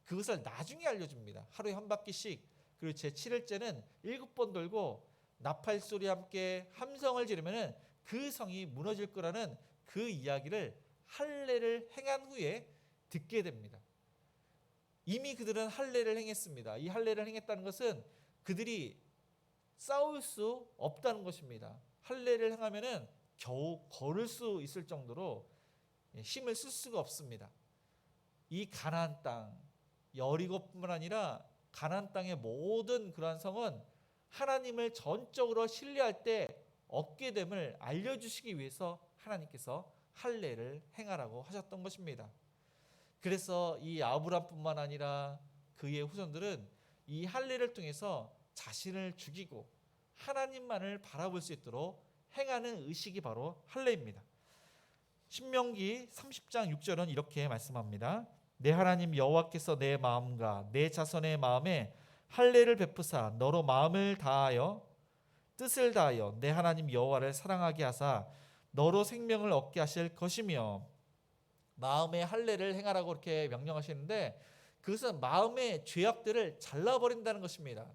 그것을 나중에 알려줍니다. 하루에 한 바퀴씩, 그리고 제7일째는 7번 돌고 나팔 소리와 함께 함성을 지르면 그 성이 무너질 거라는 그 이야기를 할례를 행한 후에 듣게 됩니다. 이미 그들은 할례를 행했습니다. 이 할례를 행했다는 것은 그들이 싸울 수 없다는 것입니다. 할례를 행하면은 겨우 걸을 수 있을 정도로 힘을 쓸 수가 없습니다. 이 가나안 땅, 여리고뿐만 아니라 가나안 땅의 모든 그러한 성은 하나님을 전적으로 신뢰할 때 얻게 됨을 알려주시기 위해서 하나님께서 할례를 행하라고 하셨던 것입니다. 그래서 이 아브람뿐만 아니라 그의 후손들은 이 할례를 통해서 자신을 죽이고 하나님만을 바라볼 수 있도록 행하는 의식이 바로 할례입니다. 신명기 30장 6절은 이렇게 말씀합니다. 내 하나님 여호와께서 내 마음과 내 자손의 마음에 할례를 베푸사 너로 마음을 다하여 뜻을 다하여 내 하나님 여호와를 사랑하게 하사 너로 생명을 얻게 하실 것이며, 마음의 할례를 행하라고 이렇게 명령하시는데 그것은 마음의 죄악들을 잘라버린다는 것입니다.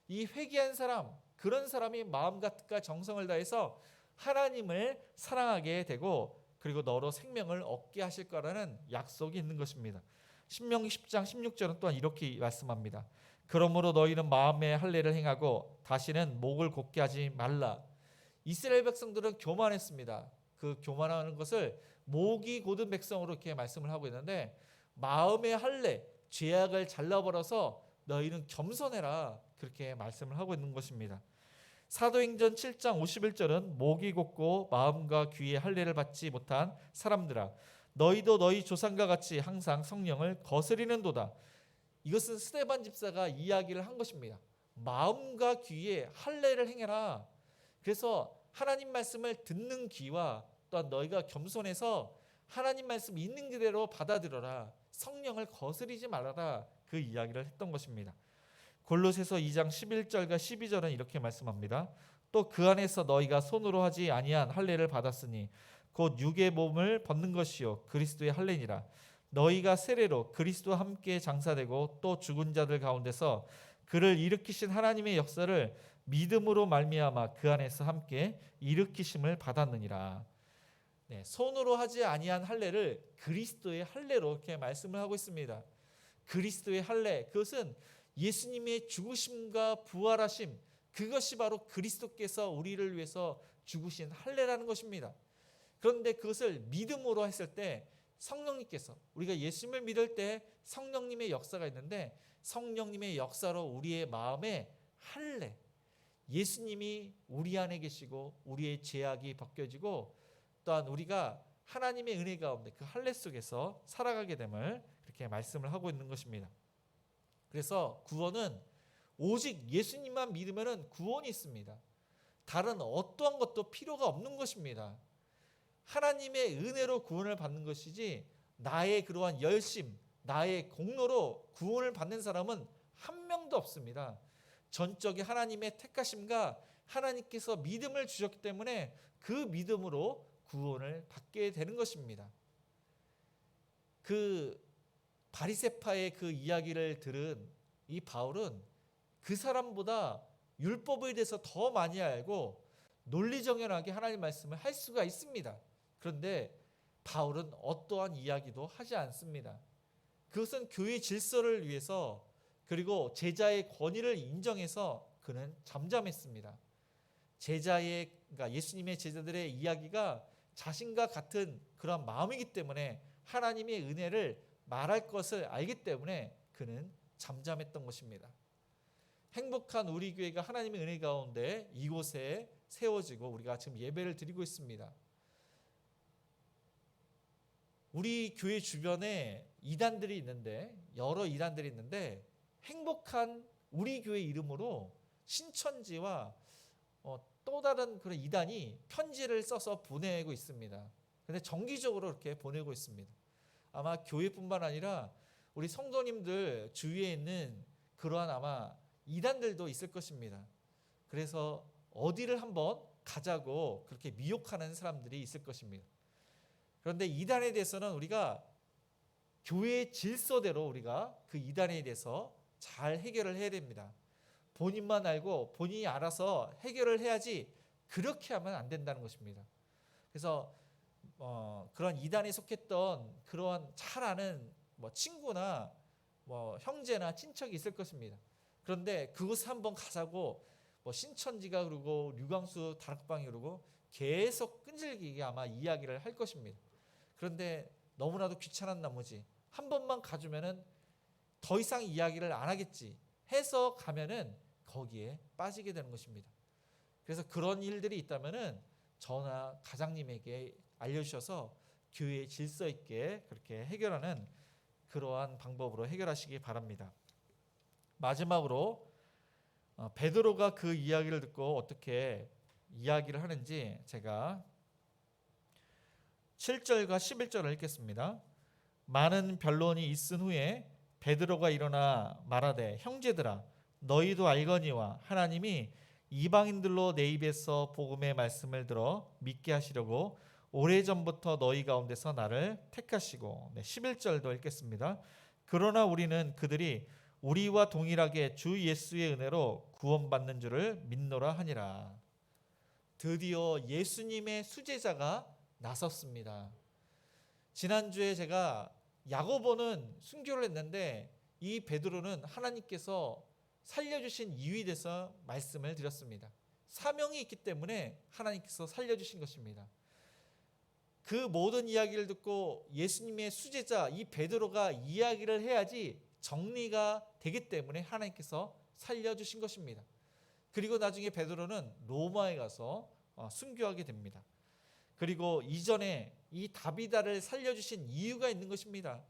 이 회개한 사람, 그런 사람이 마음과 뜻과 정성을 다해서 하나님을 사랑하게 되고 그리고 너로 생명을 얻게 하실 거라는 약속이 있는 것입니다. 신명기 10장 16절은 또한 이렇게 말씀합니다. 그러므로 너희는 마음의 할례를 행하고 다시는 목을 곧게 하지 말라. 이스라엘 백성들은 교만했습니다. 그 교만하는 것을 목이 곧은 백성으로 이렇게 말씀을 하고 있는데, 마음의 할례, 죄악을 잘라버려서 너희는 겸손해라, 그렇게 말씀을 하고 있는 것입니다. 사도행전 7장 51절은 목이 곧고 마음과 귀의 할례를 받지 못한 사람들아, 너희도 너희 조상과 같이 항상 성령을 거스리는도다. 이것은 스데반 집사가 이야기를 한 것입니다. 마음과 귀에 할례를 행해라. 그래서 하나님 말씀을 듣는 귀와 또한 너희가 겸손해서 하나님 말씀 있는 그대로 받아들여라. 성령을 거스리지 말아라. 그 이야기를 했던 것입니다. 골로새서 2장 11절과 12절은 이렇게 말씀합니다. 또 그 안에서 너희가 손으로 하지 아니한 할례를 받았으니 곧 육의 몸을 벗는 것이요 그리스도의 할례니라. 너희가 세례로 그리스도와 함께 장사되고 또 죽은 자들 가운데서 그를 일으키신 하나님의 역사를 믿음으로 말미암아 그 안에서 함께 일으키심을 받았느니라. 네, 손으로 하지 아니한 할례를 그리스도의 할례로 이렇게 말씀을 하고 있습니다. 그리스도의 할례, 그것은 예수님의 죽으심과 부활하심, 그것이 바로 그리스도께서 우리를 위해서 죽으신 할례라는 것입니다. 그런데 그것을 믿음으로 했을 때 성령님께서, 우리가 예수님을 믿을 때 성령님의 역사가 있는데, 성령님의 역사로 우리의 마음에 할례, 예수님이 우리 안에 계시고 우리의 죄악이 벗겨지고 또한 우리가 하나님의 은혜 가운데 그 할례 속에서 살아가게 됨을 그렇게 말씀을 하고 있는 것입니다. 그래서 구원은 오직 예수님만 믿으면 구원이 있습니다. 다른 어떠한 것도 필요가 없는 것입니다. 하나님의 은혜로 구원을 받는 것이지 나의 그러한 열심, 나의 공로로 구원을 받는 사람은 한 명도 없습니다. 전적인 하나님의 택하심과 하나님께서 믿음을 주셨기 때문에 그 믿음으로 구원을 받게 되는 것입니다. 그 바리새파의 그 이야기를 들은 이 바울은 그 사람보다 율법에 대해서 더 많이 알고 논리정연하게 하나님 말씀을 할 수가 있습니다. 그런데 바울은 어떠한 이야기도 하지 않습니다. 그것은 교회 질서를 위해서, 그리고 제자의 권위를 인정해서 그는 잠잠했습니다. 그러니까 예수님의 제자들의 이야기가 자신과 같은 그런 마음이기 때문에 하나님의 은혜를 말할 것을 알기 때문에 그는 잠잠했던 것입니다. 행복한 우리 교회가 하나님의 은혜 가운데 이곳에 세워지고 우리가 지금 예배를 드리고 있습니다. 우리 교회 주변에 이단들이 있는데, 여러 이단들이 있는데, 행복한 우리 교회 이름으로 신천지와 또 다른 그런 이단이 편지를 써서 보내고 있습니다. 그런데 정기적으로 이렇게 보내고 있습니다. 아마 교회뿐만 아니라 우리 성도님들 주위에 있는 그러한 아마 이단들도 있을 것입니다. 그래서 어디를 한번 가자고 그렇게 미혹하는 사람들이 있을 것입니다. 그런데 이단에 대해서는 우리가 교회의 질서대로 우리가 그 이단에 대해서 잘 해결을 해야 됩니다. 본인만 알고 본인이 알아서 해결을 해야지, 그렇게 하면 안 된다는 것입니다. 그래서 그런 이단에 속했던 그러한 잘 아는 친구나 형제나 친척이 있을 것입니다. 그런데 그곳에 한번 가자고 신천지가 그러고 류광수 다락방이 그러고 계속 끈질기게 아마 이야기를 할 것입니다. 그런데 너무나도 귀찮은 나머지 한 번만 가주면은 더 이상 이야기를 안 하겠지 해서 가면은 거기에 빠지게 되는 것입니다. 그래서 그런 일들이 있다면은 저나 가장님에게 알려주셔서 교회의 질서 있게 그렇게 해결하는 그러한 방법으로 해결하시기 바랍니다. 마지막으로 베드로가 그 이야기를 듣고 어떻게 이야기를 하는지 제가 7절과 11절을 읽겠습니다. 많은 변론이 있은 후에 베드로가 일어나 말하되, 형제들아 너희도 알거니와 하나님이 이방인들로 내 입에서 복음의 말씀을 들어 믿게 하시려고 오래전부터 너희 가운데서 나를 택하시고, 11절도 읽겠습니다. 그러나 우리는 그들이 우리와 동일하게 주 예수의 은혜로 구원받는 줄을 믿노라 하니라. 드디어 예수님의 수제자가 나섰습니다. 지난주에 제가 야고보는 순교를 했는데 이 베드로는 하나님께서 살려주신 이유에 대해서 말씀을 드렸습니다. 사명이 있기 때문에 하나님께서 살려주신 것입니다. 그 모든 이야기를 듣고 예수님의 수제자 이 베드로가 이야기를 해야지 정리가 되기 때문에 하나님께서 살려주신 것입니다. 그리고 나중에 베드로는 로마에 가서 순교하게 됩니다. 그리고 이전에 이 다비다를 살려주신 이유가 있는 것입니다.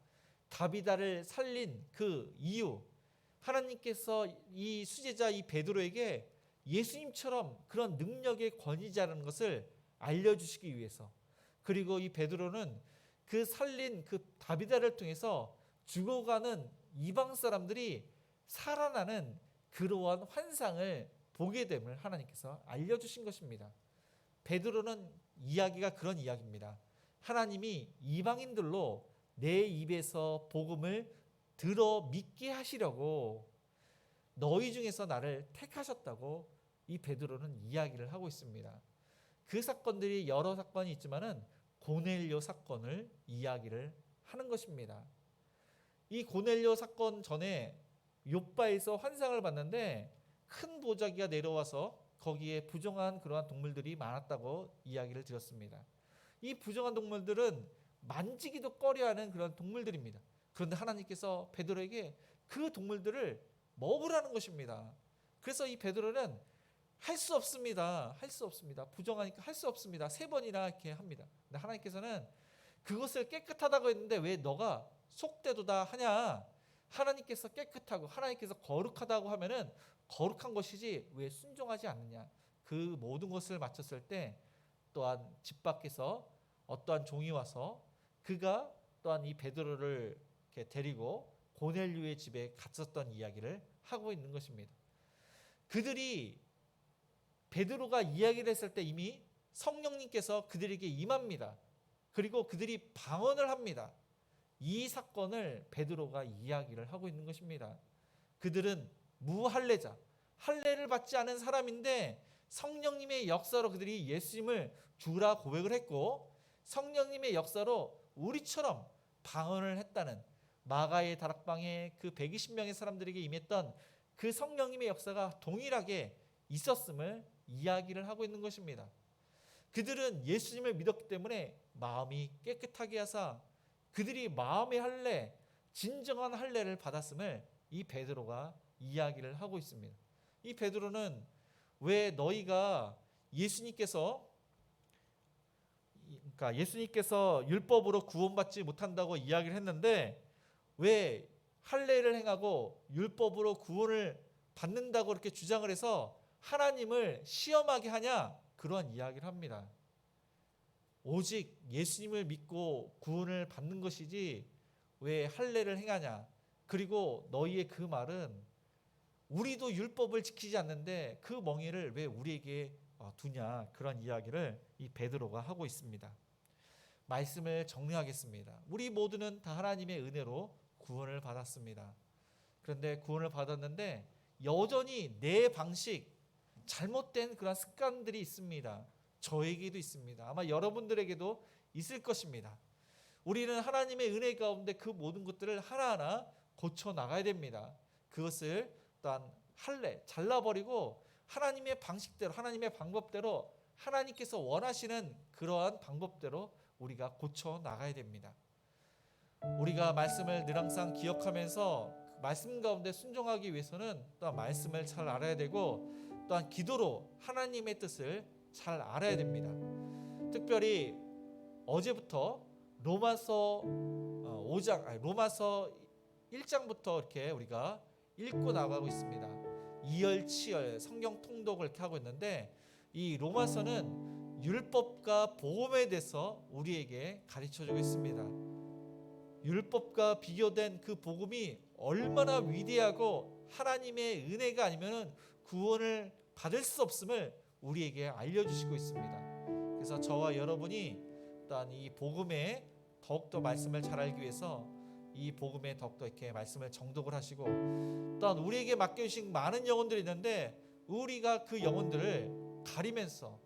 다비다를 살린 그 이유, 하나님께서 이 수제자 이 베드로에게 예수님처럼 그런 능력의 권위자라는 것을 알려주시기 위해서, 그리고 이 베드로는 그 살린 그 다비다를 통해서 죽어가는 이방 사람들이 살아나는 그러한 환상을 보게 됨을 하나님께서 알려주신 것입니다. 베드로는 이야기가 그런 이야기입니다. 하나님이 이방인들로 내 입에서 복음을 들어 믿게 하시려고 너희 중에서 나를 택하셨다고 이 베드로는 이야기를 하고 있습니다. 그 사건들이 여러 사건이 있지만은 고넬료 사건을 이야기를 하는 것입니다. 이 고넬료 사건 전에 욥바에서 환상을 봤는데 큰 보자기가 내려와서 거기에 부정한 그러한 동물들이 많았다고 이야기를 드렸습니다. 이 부정한 동물들은 만지기도 꺼려하는 그런 동물들입니다. 그런데 하나님께서 베드로에게 그 동물들을 먹으라는 것입니다. 그래서 이 베드로는 할 수 없습니다. 할 수 없습니다. 부정하니까 할 수 없습니다. 3번이나 이렇게 합니다. 근데 하나님께서는 그것을 깨끗하다고 했는데 왜 너가 속되도다 하냐? 하나님께서 깨끗하고 하나님께서 거룩하다고 하면은 거룩한 것이지 왜 순종하지 않느냐? 그 모든 것을 마쳤을 때 또한 집 밖에서 어떠한 종이 와서 그가 또한 이 베드로를 이렇게 데리고 고넬료의 집에 갇혔던 이야기를 하고 있는 것입니다. 그들이 베드로가 이야기를 했을 때 이미 성령님께서 그들에게 임합니다. 그리고 그들이 방언을 합니다. 이 사건을 베드로가 이야기를 하고 있는 것입니다. 그들은 무할례자, 할례를 받지 않은 사람인데 성령님의 역사로 그들이 예수님을 주라 고백을 했고 성령님의 역사로 우리처럼 방언을 했다는, 마가의 다락방에 그 120명의 사람들에게 임했던 그 성령님의 역사가 동일하게 있었음을 이야기를 하고 있는 것입니다. 그들은 예수님을 믿었기 때문에 마음이 깨끗하게 하사 그들이 마음의 할례, 진정한 할례를 받았음을 이 베드로가 이야기를 하고 있습니다. 이 베드로는 왜 너희가 예수님께서 율법으로 구원받지 못한다고 이야기를 했는데 왜 할례를 행하고 율법으로 구원을 받는다고 이렇게 주장을 해서 하나님을 시험하게 하냐? 그러한 이야기를 합니다. 오직 예수님을 믿고 구원을 받는 것이지 왜 할례를 행하냐? 그리고 너희의 그 말은 우리도 율법을 지키지 않는데 그 멍에를 왜 우리에게 두냐? 그런 이야기를 이 베드로가 하고 있습니다. 말씀을 정리하겠습니다. 우리 모두는 다 하나님의 은혜로 구원을 받았습니다. 그런데 구원을 받았는데 여전히 내 방식, 잘못된 그런 습관들이 있습니다. 저에게도 있습니다. 아마 여러분들에게도 있을 것입니다. 우리는 하나님의 은혜 가운데 그 모든 것들을 하나하나 고쳐 나가야 됩니다. 그것을 또한 할례, 잘라버리고 하나님의 방식대로, 하나님의 방법대로, 하나님께서 원하시는 그러한 방법대로 우리가 고쳐 나가야 됩니다. 우리가 말씀을 늘 항상 기억하면서 그 말씀 가운데 순종하기 위해서는 또한 말씀을 잘 알아야 되고 또한 기도로 하나님의 뜻을 잘 알아야 됩니다. 특별히 어제부터 로마서 1장부터 이렇게 우리가 읽고 나가고 있습니다. 이열치열 성경 통독을 이렇게 하고 있는데 이 로마서는 율법과 복음에 대해서 우리에게 가르쳐주고 있습니다. 율법과 비교된 그 복음이 얼마나 위대하고 하나님의 은혜가 아니면 구원을 받을 수 없음을 우리에게 알려주시고 있습니다. 그래서 저와 여러분이 또한 이 복음에 더욱더 말씀을 잘 알기 위해서 이 복음에 더욱더 이렇게 말씀을 정독을 하시고 또한 우리에게 맡겨주신 많은 영혼들이 있는데 우리가 그 영혼들을 가리면서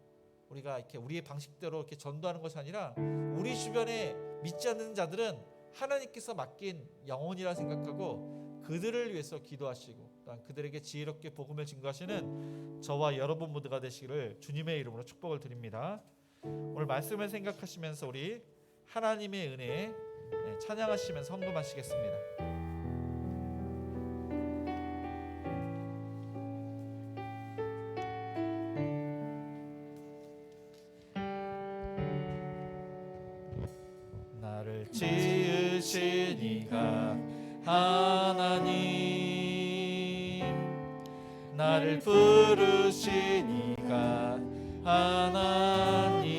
우리가 이렇게 우리의 방식대로 이렇게 전도하는 것이 아니라 우리 주변에 믿지 않는 자들은 하나님께서 맡긴 영혼이라 생각하고 그들을 위해서 기도하시고 또한 그들에게 지혜롭게 복음을 증거하시는 저와 여러분 모두가 되시기를 주님의 이름으로 축복을 드립니다. 오늘 말씀을 생각하시면서 우리 하나님의 은혜에 찬양하시면서 헌금하시겠습니다. 나를 지으신 이가 하나님, 나를 부르신 이가 하나님,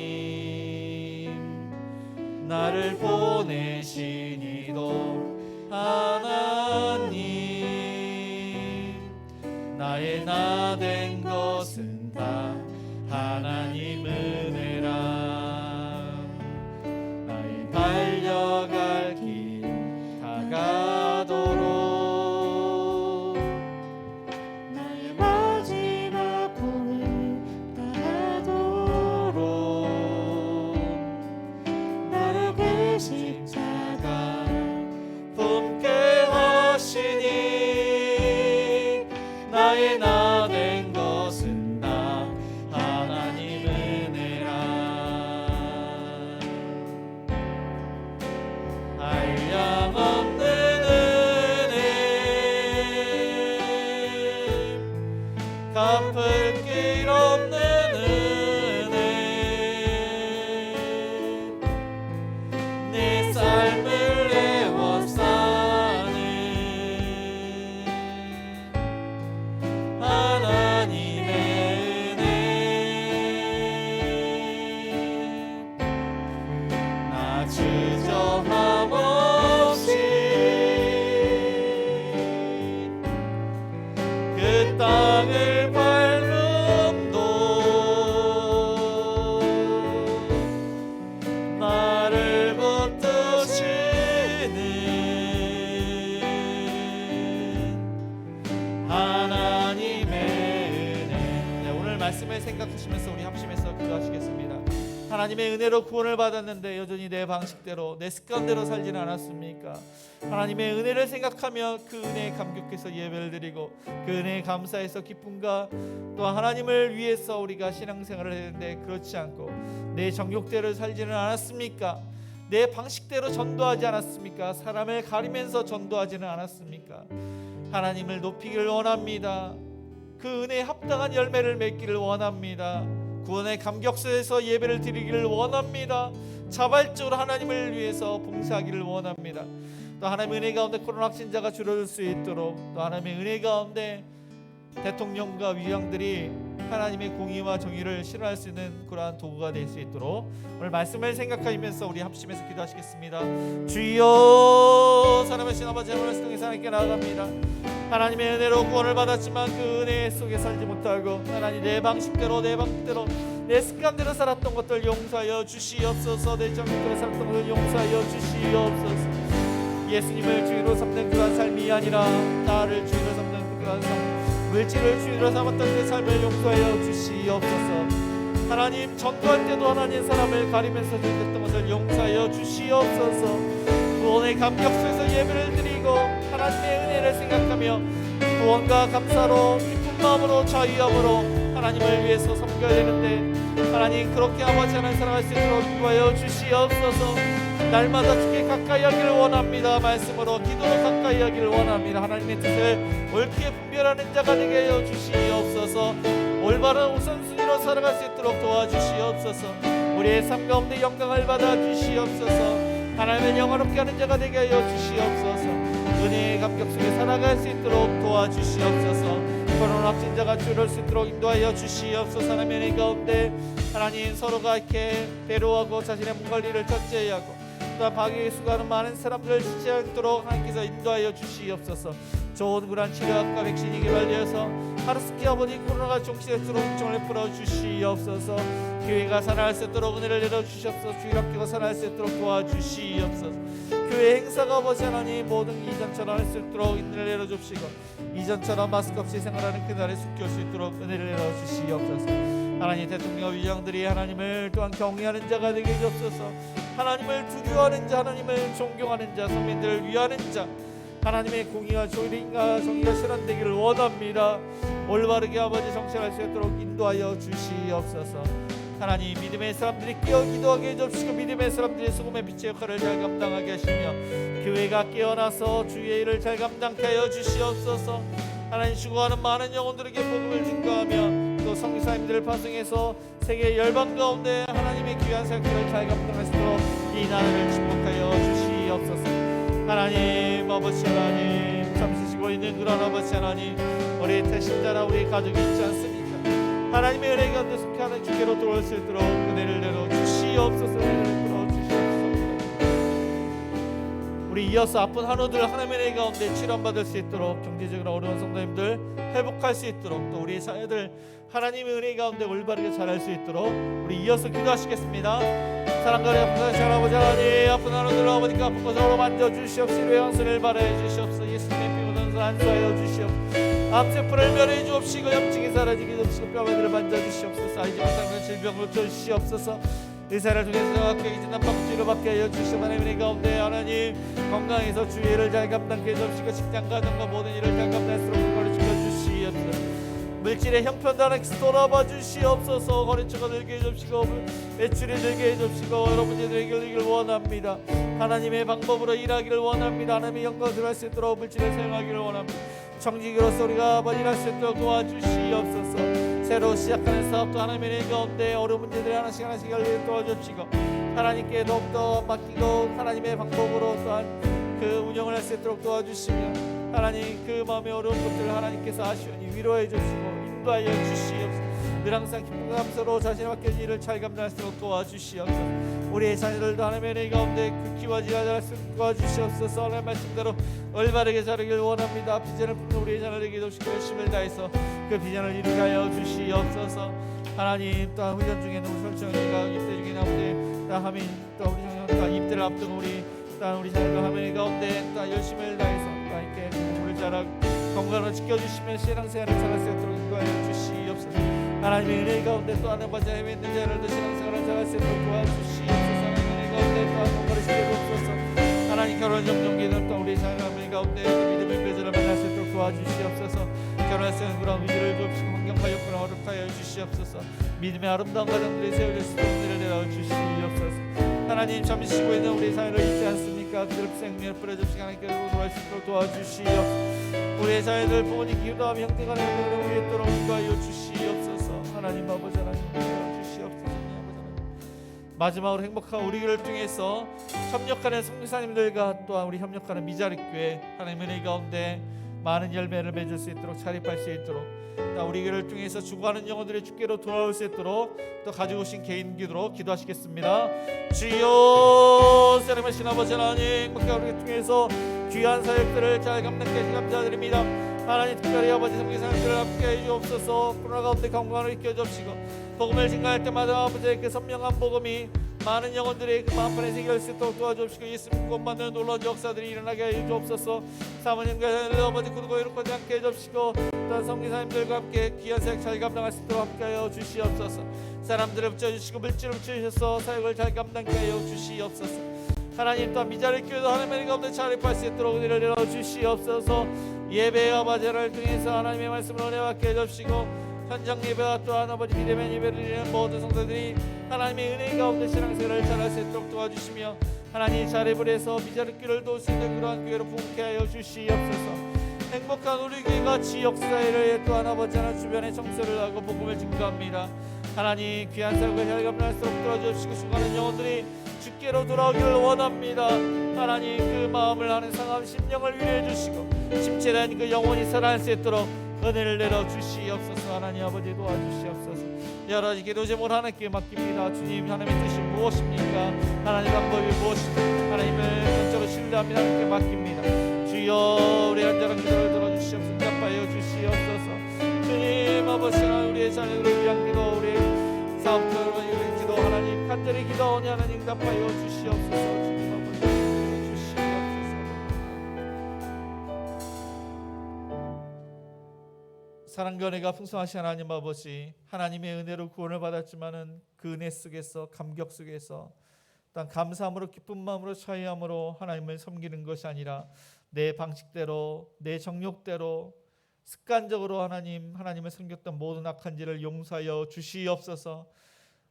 나를 보내신 이도 하나님, 나의 나 된 것은 다 하나님 은혜라. 나의 달려갈 길 다가도록 나의 마지막 꿈을 다하도록 나를 그 십자가 품게 하시니 나의 나 된 것은 다 하나님 은혜라. 한량없는 은혜, 갚을 길 없는 은혜, 내 삶을 애워싸는 하나님의 은혜. 나 주저함 없이 그 땅을 밟음도 나를 붙드시는 하나님의 은혜. 오늘 말씀을 생각하시면서 우리 합심해서 기도하시겠습니다. 하나님의 은혜로 구원을 받았는데 여전히 내 방식대로 내 습관대로 살지는 않았습니까? 하나님의 은혜를 생각하며 그 은혜에 감격해서 예배를 드리고 그 은혜에 감사해서 기쁨과 또 하나님을 위해서 우리가 신앙생활을 했는데 그렇지 않고 내 정욕대로 살지는 않았습니까? 내 방식대로 전도하지 않았습니까? 사람을 가리면서 전도하지는 않았습니까? 하나님을 높이기를 원합니다. 그 은혜에 합당한 열매를 맺기를 원합니다. 구원의 감격소에서 예배를 드리기를 원합니다. 자발적으로 하나님을 위해서 봉사하기를 원합니다. 또 하나님의 은혜 가운데 코로나 확진자가 줄어들 수 있도록 또 하나님의 은혜 가운데 대통령과 위원들이 하나님의 공의와 정의를 실현할 수 있는 그러한 도구가 될 수 있도록 오늘 말씀을 생각하면서 우리 합심해서 기도하시겠습니다. 주여, 사랑하신 아버지, 하나님을 통해서 하나님께 나아갑니다. 하나님의 은혜로 구원을 받았지만 그 은혜 속에 살지 못하고 하나님 내 방식대로 내 습관대로 살았던 것들 용서하여 주시옵소서. 내 정욕대로 살았던 것들 용서하여 주시옵소서. 예수님을 주의로 삼는 그러한 삶이 아니라 나를 주의로 삼는 그러한 삶, 물질을 주의로 삼았던 그 삶을 용서하여 주시옵소서. 하나님 전도할 때도 하나님 사람을 가리면서 전도했던 것을 용서하여 주시옵소서. 구원의 감격 속에서 예배를 드리고 하나님의 은혜를 생각하며 구원과 감사로 기쁜 마음으로 자유함으로 하나님을 위해서 섬겨야 되는데 하나님 그렇게 아버지 하나님 사랑할 수 있도록 인도하여 주시옵소서. 날마다 주께 가까이 하기를 원합니다. 말씀으로 기도로 가까이 하기를 원합니다. 하나님의 뜻을 옳게 분별하는 자가 되게 하여 주시옵소서. 올바른 우선순위로 살아갈 수 있도록 도와주시옵소서. 우리의 삶 가운데 영광을 받아 주시옵소서. 하나님을 영화롭게 하는 자가 되게 하여 주시옵소서. 은혜의 감격 속에 살아갈 수 있도록 도와주시옵소서. 코로나 확진자가 줄을 수 있도록 인도하여 주시옵소서. 하나님의 은혜 가운데 하나님 서로가 이렇게 배려하고 자신의 몸 관리를 철저히 하고 또 방역에 수고하는 많은 사람들을 지지 않도록 하나님께서 인도하여 주시옵소서. 좋은 그런 치료학과 백신이 개발되어서 하루스키 아버지 코로나가 종식되도록 걱정을 풀어 주시옵소서. 교회가 살아날 수 있도록 은혜를 내려 주시옵소서. 주일학교가 살아날 수 있도록 도와주시옵소서. 교회 행사가 아버지 하나님 모든 이전처럼 할 수 있도록 은혜를 내려주시고 이전처럼 마스크 없이 생활하는 그날에 숙길 수 있도록 은혜를 내려주시옵소서. 하나님 대통령 위장들이 하나님을 또한 경외하는 자가 되게 해주옵소서. 하나님을 두려워하는 자, 하나님을 존경하는 자, 서민들을 위하는 자, 하나님의 공의와 조율과 정의가 실현되기를 원합니다. 올바르게 아버지 정치할 수 있도록 인도하여 주시옵소서. 하나님 믿음의 사람들이 깨어 기도하게 해주시고 믿음의 사람들이 소금의 빛의 역할을 잘 감당하게 하시며 교회가 깨어나서 주의 일을 잘 감당케 하여 주시옵소서. 하나님 죽어가는 많은 영혼들에게 복음을 증거하며 또 성교사님들을 파송해서 세계 열방 가운데 하나님의 귀한 사역들을 잘 감당할 수 있도록 이 나라를 축복하여 주시옵소서. 하나님 아버지 하나님 잠시 쉬고 있는 그런 아버지 하나님 우리 태신자나 우리 가족이 있지 않습니까? 하나님의 은혜 가운데 속해 하는 주께로 돌아올 수 있도록 은혜를 내려 주시옵소서. 은혜를 주시옵소서. 우리 이어서 아픈 한우들 하나님의 은혜 가운데 치료받을 수 있도록 경제적으로 어려운 성도님들 회복할 수 있도록 또 우리 자녀들 하나님의 은혜 가운데 올바르게 자랄 수 있도록 우리 이어서 기도하시겠습니다. 사랑과 아픈 아버지 하나님 아픈 한우들 아버지가 아픈 것으로 만져주시옵시고 외양선을 바라해 주시옵소서. 예수님의 피부는 안수하여 주시옵소서. 암세포를 멸해 주옵시고 염증이 사라지게 해주시고 뼈마디를 만져주시옵소서. 알지 못하는 질병을 고쳐주시옵소서. 의사를 통해서 정확하게 진단받고 치료받게 하여 주시고 하나님의 은혜 가운데 하나님 건강해서 주의 일을 잘 감당케 해주시고 직장 가정과 모든 일을 잘 감당할 수 있도록 그걸 지켜주시옵소서. 물질의 형편도 하나님께서 돌아봐 주시옵소서. 거래처가 늘게 해주시고 매출이 늘게 해주시고 여러 문제들을 해결되기를 원합니다. 하나님의 방법으로 일하기를 원합니다. 하나님의 영광을 할 수 있도록 물질을 사용하기를 원합니다. 정직으로서 우리가 일할 수 있도록 도와주시옵소서. 새로 시작하는 사업도 하나님의 은혜 가운데 어려운 문제들을 하나씩 해결되게 도와주시고 하나님께 더욱더 맡기고 하나님의 방법으로 또한 그 운영을 할 수 있도록 도와주시며 하나님 그 마음의 어려운 것들을 하나님께서 아시오니 위로해 주시고 인도하여 주시옵소서. 늘 항상 기쁨과 감사로 자신의 맡겨진 일을 잘 감당할 수 있도록 도와주시옵소서. 우리의 자녀들도 하나님의 은혜 가운데 그 키워지게 할 수 있도록 도와주시옵소서. 하나님의 말씀대로 올바르게 자라길 원합니다. 비전을 품는 우리의 자녀들에게 도시고 열심을 다해서 그 비전을 이루게 하여 주시옵소서. 하나님 또한 훈련 중에는 우리 설정이가 입대 중에 나오는데 또 하민 또 우리 정령 입대를 앞두고 우리 자녀들 하민 가운데 또 열심을 다해서 또 이렇게 우리 자라 건강을 지켜주시며 신앙생활을 잘할 수 있도록 인도하여 주시옵소서. 하나님의 은혜 가운데 또 하나님 받자 헤매는 자녀들도 신앙생활을 잘할 수 있도록 도와주시옵소서. 하나님의 은혜 가운데 또 하나님 건강을 지켜주옵소서. 하나님 결혼 정정기는 또 우리 자녀들 가운데 믿음의 배전을 만날 수 있도록 도와주시옵소서. 결혼할 수 있는 그런 위기를 주옵시고 환경과 여건을 어렵게 하여 주시옵소서. 믿음의 아름다운 가정들이 세워질 수 있도록 은혜를 내려 주시옵소서. 하나님 잠시 쉬고 있는 우리 사회를 잊지 않습니까? 그들 생명을 뿌려주시고 하나님께로 돌아올 수 있도록 도와주시옵소서. 우리의 자녀들 부모님 기도하며 형제가 내는 우리의 또록 인도하여 주시옵소서. 하나님 아버지 하나님 인도하여 주시옵소서. 마지막으로 행복한 우리 교회를 통해서 협력하는 성교사님들과 또한 우리 협력하는 미자립교회 하나님의 은혜 가운데 많은 열매를 맺을 수 있도록 자립할 수 있도록 우리 교회를 통해서 죽어가는 영혼들의 주께로 돌아올 수 있도록 또 가지고 오신 개인 기도로 기도하시겠습니다. 주여 사랑의 신아버지 하나님 행복한 우리를 통해서 귀한 사역들을 잘 감당케 하시 감사드립니다. 하나님 특별히 아버지 성교사님들을 함께 해주옵소서. 코로나 가운데 건강을 이끌어주시고 복음을 증가할 때마다 아버지의 그 선명한 복음이 많은 영혼들의 그 마음판에 새길 수 있도록 도와주옵시고 예수님 것만은 놀라운 역사들이 일어나게 해주옵소서. 사모님과 아버지 구두고 이룩하지 않게 해주옵시고 또한 성교사님들과 함께 귀한 사역 잘 감당할 수 있도록 함께하여 주시옵소서. 사람들을 붙여주시고 물질을 붙여주셔서 사역을 잘 감당케 하여 주시옵소서. 하나님 또한 미자립 교회도 하나님의 가운데 자립할 수 있도록 은혜를 내려 주시옵소서. 예배의 아버지를 통해서 하나님의 말씀을 은혜받게 해주시고 현장 예배와 또한 아버지 믿음의 예배를 드리는 모든 성도들이 하나님의 은혜 가운데 신앙생활을 잘할 수 있도록 도와주시며 하나님 자립을 해서 미자립 교회를 도울 수 있는 그러한 교회로 부흥케 하여 주시옵소서. 행복한 우리 교회가 지역사회를 또한 아버지 하나 주변에 청소를 하고 복음을 증거합니다. 하나님 귀한 사역을 잘 감당할 수 있도록 도와주시고 수많은 영혼들이 주께로 돌아오기를 원합니다. 하나님 그 마음을 하는 상함 심령을 위로해 주시고 심체된 그 영혼이 살아날 수 있도록 은혜를 내려 주시옵소서. 하나님 아버지 도와주시옵소서. 여러 가지 기도 제목을 하나님께 맡깁니다. 주님 하나님의 뜻이 무엇입니까? 하나님의 방법이 무엇입니까? 하나님을 전적으로 신뢰합니다. 하나님께 맡깁니다. 주여 우리 간절한 기도를 들어주시옵소서. 답하여 주시옵소서. 주님 아버지 하나님 우리의 자녀들을 위한 기도 우리 사업들을 위한 기도 하나님 간절히 기도하니 하나님 답하여 주시옵소서. 주님 아버지 주시옵소서. 사랑과 은혜가 풍성하신 하나님 아버지, 하나님의 은혜로 구원을 받았지만은 그 은혜 속에서, 감격 속에서 또한 감사함으로 기쁜 마음으로 차이함으로 하나님을 섬기는 것이 아니라 내 방식대로, 내 정욕대로 습관적으로 하나님을 섬겼던 모든 악한 일을 용서하여 주시옵소서.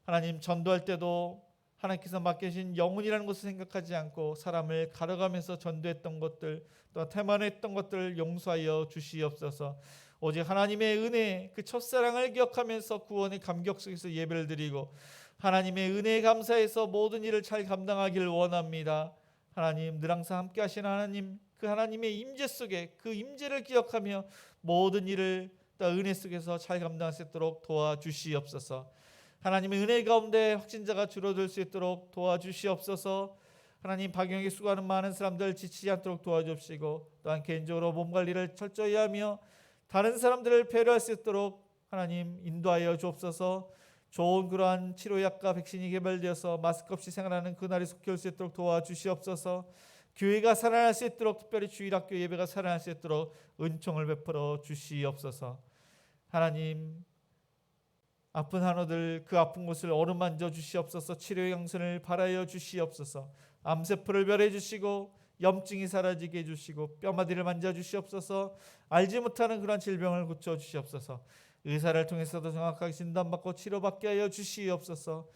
하나님, 전도할 때도 하나님께서 맡기신 영혼이라는 것을 생각하지 않고 사람을 가려가면서 전도했던 것들, 또 태만했던 것들을 용서하여 주시옵소서. 오직 하나님의 은혜, 그 첫사랑을 기억하면서 구원의 감격 속에서 예배를 드리고 하나님의 은혜에 감사해서 모든 일을 잘 감당하기를 원합니다. 하나님, 늘 항상 함께 하시는 하나님, 그 하나님의 임재 속에 그 임재를 기억하며 모든 일을 또 은혜 속에서 잘 감당할 수 있도록 도와주시옵소서. 하나님의 은혜 가운데 확진자가 줄어들 수 있도록 도와주시옵소서. 하나님, 방역에 수고하는 많은 사람들 지치지 않도록 도와주시고 또한 개인적으로 몸 관리를 철저히 하며 다른 사람들을 배려할 수 있도록 하나님 인도하여 주옵소서. 좋은 그러한 치료약과 백신이 개발되어서 마스크 없이 생활하는 그날이 속히 올 수 있도록 도와주시옵소서. 교회가 살아날 수 있도록, 특별히 주일학교 예배가 살아날 수 있도록 은총을 베풀어 주시옵소서. 하나님, 아픈 한우들 그 아픈 곳을 어루만져 주시옵소서. 치료의 양선을 바라여 주시옵소서. 암세포를 멸해 주시고 염증이 사라지게 해주시고 뼈마디를 만져 주시옵소서. 알지 못하는 그런 질병을 고쳐 주시옵소서. 의사를 통해서도 정확하게 진단받고 치료받게 하여 주시옵소서.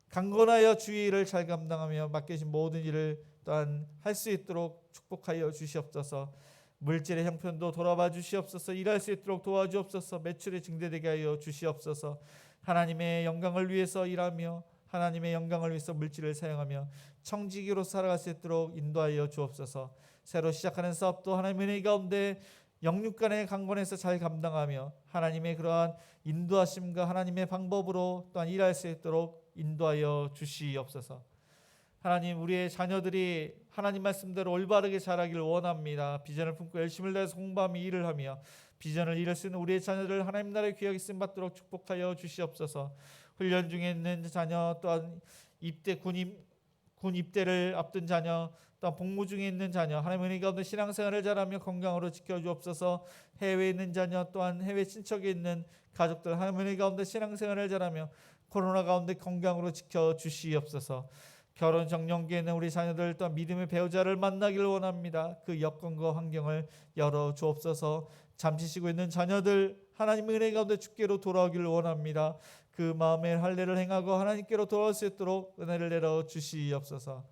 강건하여 주의 일을 잘 감당하며 맡겨진 모든 일을 또한 할 수 있도록 축복하여 주시옵소서. 물질의 형편도 돌아봐 주시옵소서. 일할 수 있도록 도와주옵소서. 매출이 증대되게 하여 주시옵소서. 하나님의 영광을 위해서 일하며 하나님의 영광을 위해서 물질을 사용하며 청지기로 살아갈 수 있도록 인도하여 주옵소서. 새로 시작하는 사업도 하나님의 은혜 가운데 영육간의 강건해서 잘 감당하며 하나님의 그러한 인도하심과 하나님의 방법으로 또한 일할 수 있도록 인도하여 주시옵소서. 하나님, 우리의 자녀들이 하나님 말씀대로 올바르게 자라기를 원합니다. 비전을 품고 열심을 다해서 공부하며 일을 하며 비전을 이룰 수 있는 우리의 자녀들 하나님 나라의 귀하게 쓰임받도록 축복하여 주시옵소서. 훈련 중에 있는 자녀, 또한 군 입대를 앞둔 자녀, 또한 복무 중에 있는 자녀, 하나님의 은혜 가운데 신앙생활을 잘하며 건강으로 지켜주옵소서. 해외에 있는 자녀, 또한 해외 친척에 있는 가족들 하나님의 은혜 가운데 신앙생활을 잘하며 코로나 가운데 건강으로 지켜주시옵소서. 결혼 정년기에 있는 우리 자녀들 또한 믿음의 배우자를 만나기를 원합니다. 그 여건과 환경을 열어주옵소서. 잠시 쉬고 있는 자녀들 하나님의 은혜 가운데 주께로 돌아오기를 원합니다. 그 마음의 할례를 행하고 하나님께로 돌아올 수 있도록 은혜를 내려 주시옵소서.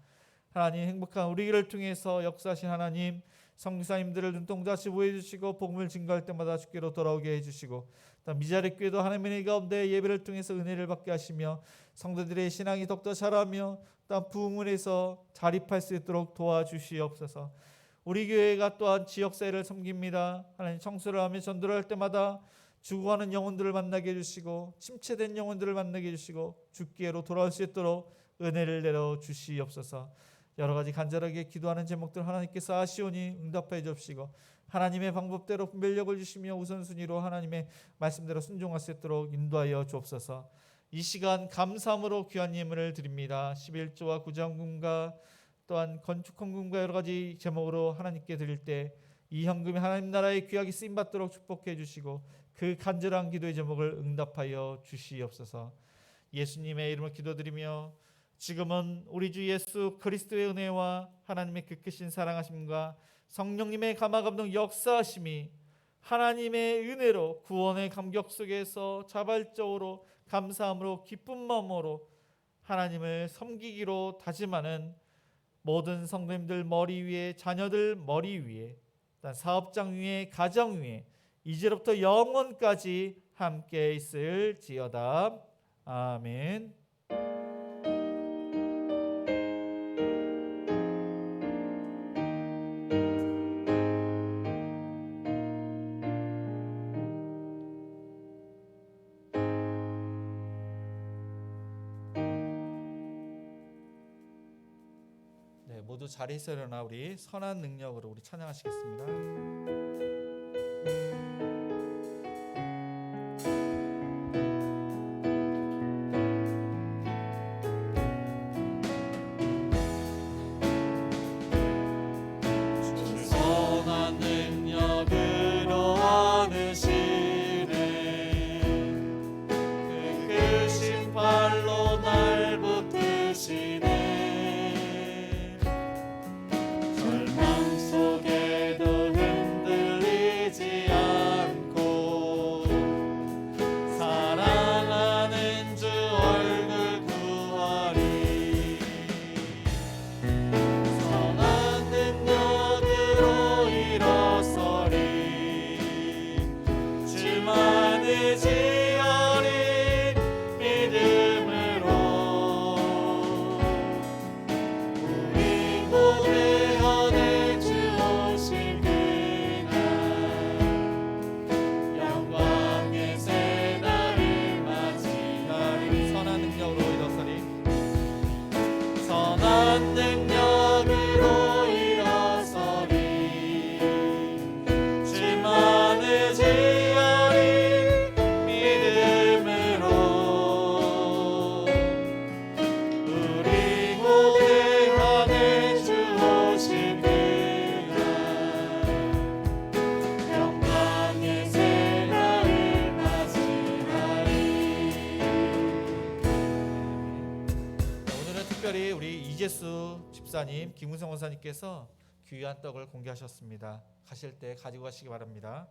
하나님, 행복한 우리를 통해서 역사하신 하나님, 성교사님들을 눈동자치 보여 주시고 복음을 증거할 때마다 주께로 돌아오게 해주시고 또 미자리 교회도 하나님의 은혜 가운데 예배를 통해서 은혜를 받게 하시며 성도들의 신앙이 더욱더 자라며 또 부흥을 해서 자립할 수 있도록 도와주시옵소서. 우리 교회가 또한 지역사회를 섬깁니다. 하나님, 청소를 하며 전도를 할 때마다 죽어가는 영혼들을 만나게 해주시고 침체된 영혼들을 만나게 해주시고 주께로 돌아올 수 있도록 은혜를 내려 주시옵소서. 여러 가지 간절하게 기도하는 제목들 하나님께서 아시오니 응답해 주시고 하나님의 방법대로 분별력을 주시며 우선순위로 하나님의 말씀대로 순종할 수 있도록 인도하여 주옵소서. 이 시간 감사함으로 귀한 예물을 드립니다. 11조와 구정금과 또한 건축헌금과 여러 가지 제목으로 하나님께 드릴 때 이 현금이 하나님 나라의 귀하게 쓰임받도록 축복해 주시고 그 간절한 기도의 제목을 응답하여 주시옵소서. 예수님의 이름으로 기도드리며 지금은 우리 주 예수 그리스도의 은혜와 하나님의 그 크신 사랑하심과 성령님의 감화감동 역사하심이 하나님의 은혜로 구원의 감격 속에서 자발적으로 감사함으로 기쁜 마음으로 하나님을 섬기기로 다짐하는 모든 성도님들 머리 위에, 자녀들 머리 위에, 사업장 위에, 가정 위에 이제로부터 영원까지 함께 있을지어다. 아멘. 네, 모두 자리에서 일어나 우리 선한 능력으로 우리 찬양하시겠습니다. 선한 능력으로 안으시는 지어린 믿음으로 우리 모두의 언을 주오신 그날 영광의 새날을 맞이하리 선한 능력으로 일어서리 선한 능력으로 일어서리 주만을 지어린 믿음으로 우리 모두의 안에 주오신 그날 영광의 새날을 맞이하리. 오늘은 특별히 우리 이재수 집사님, 김은성 원사님께서 귀한 떡을 공개하셨습니다. 가실 때 가지고 가시기 바랍니다.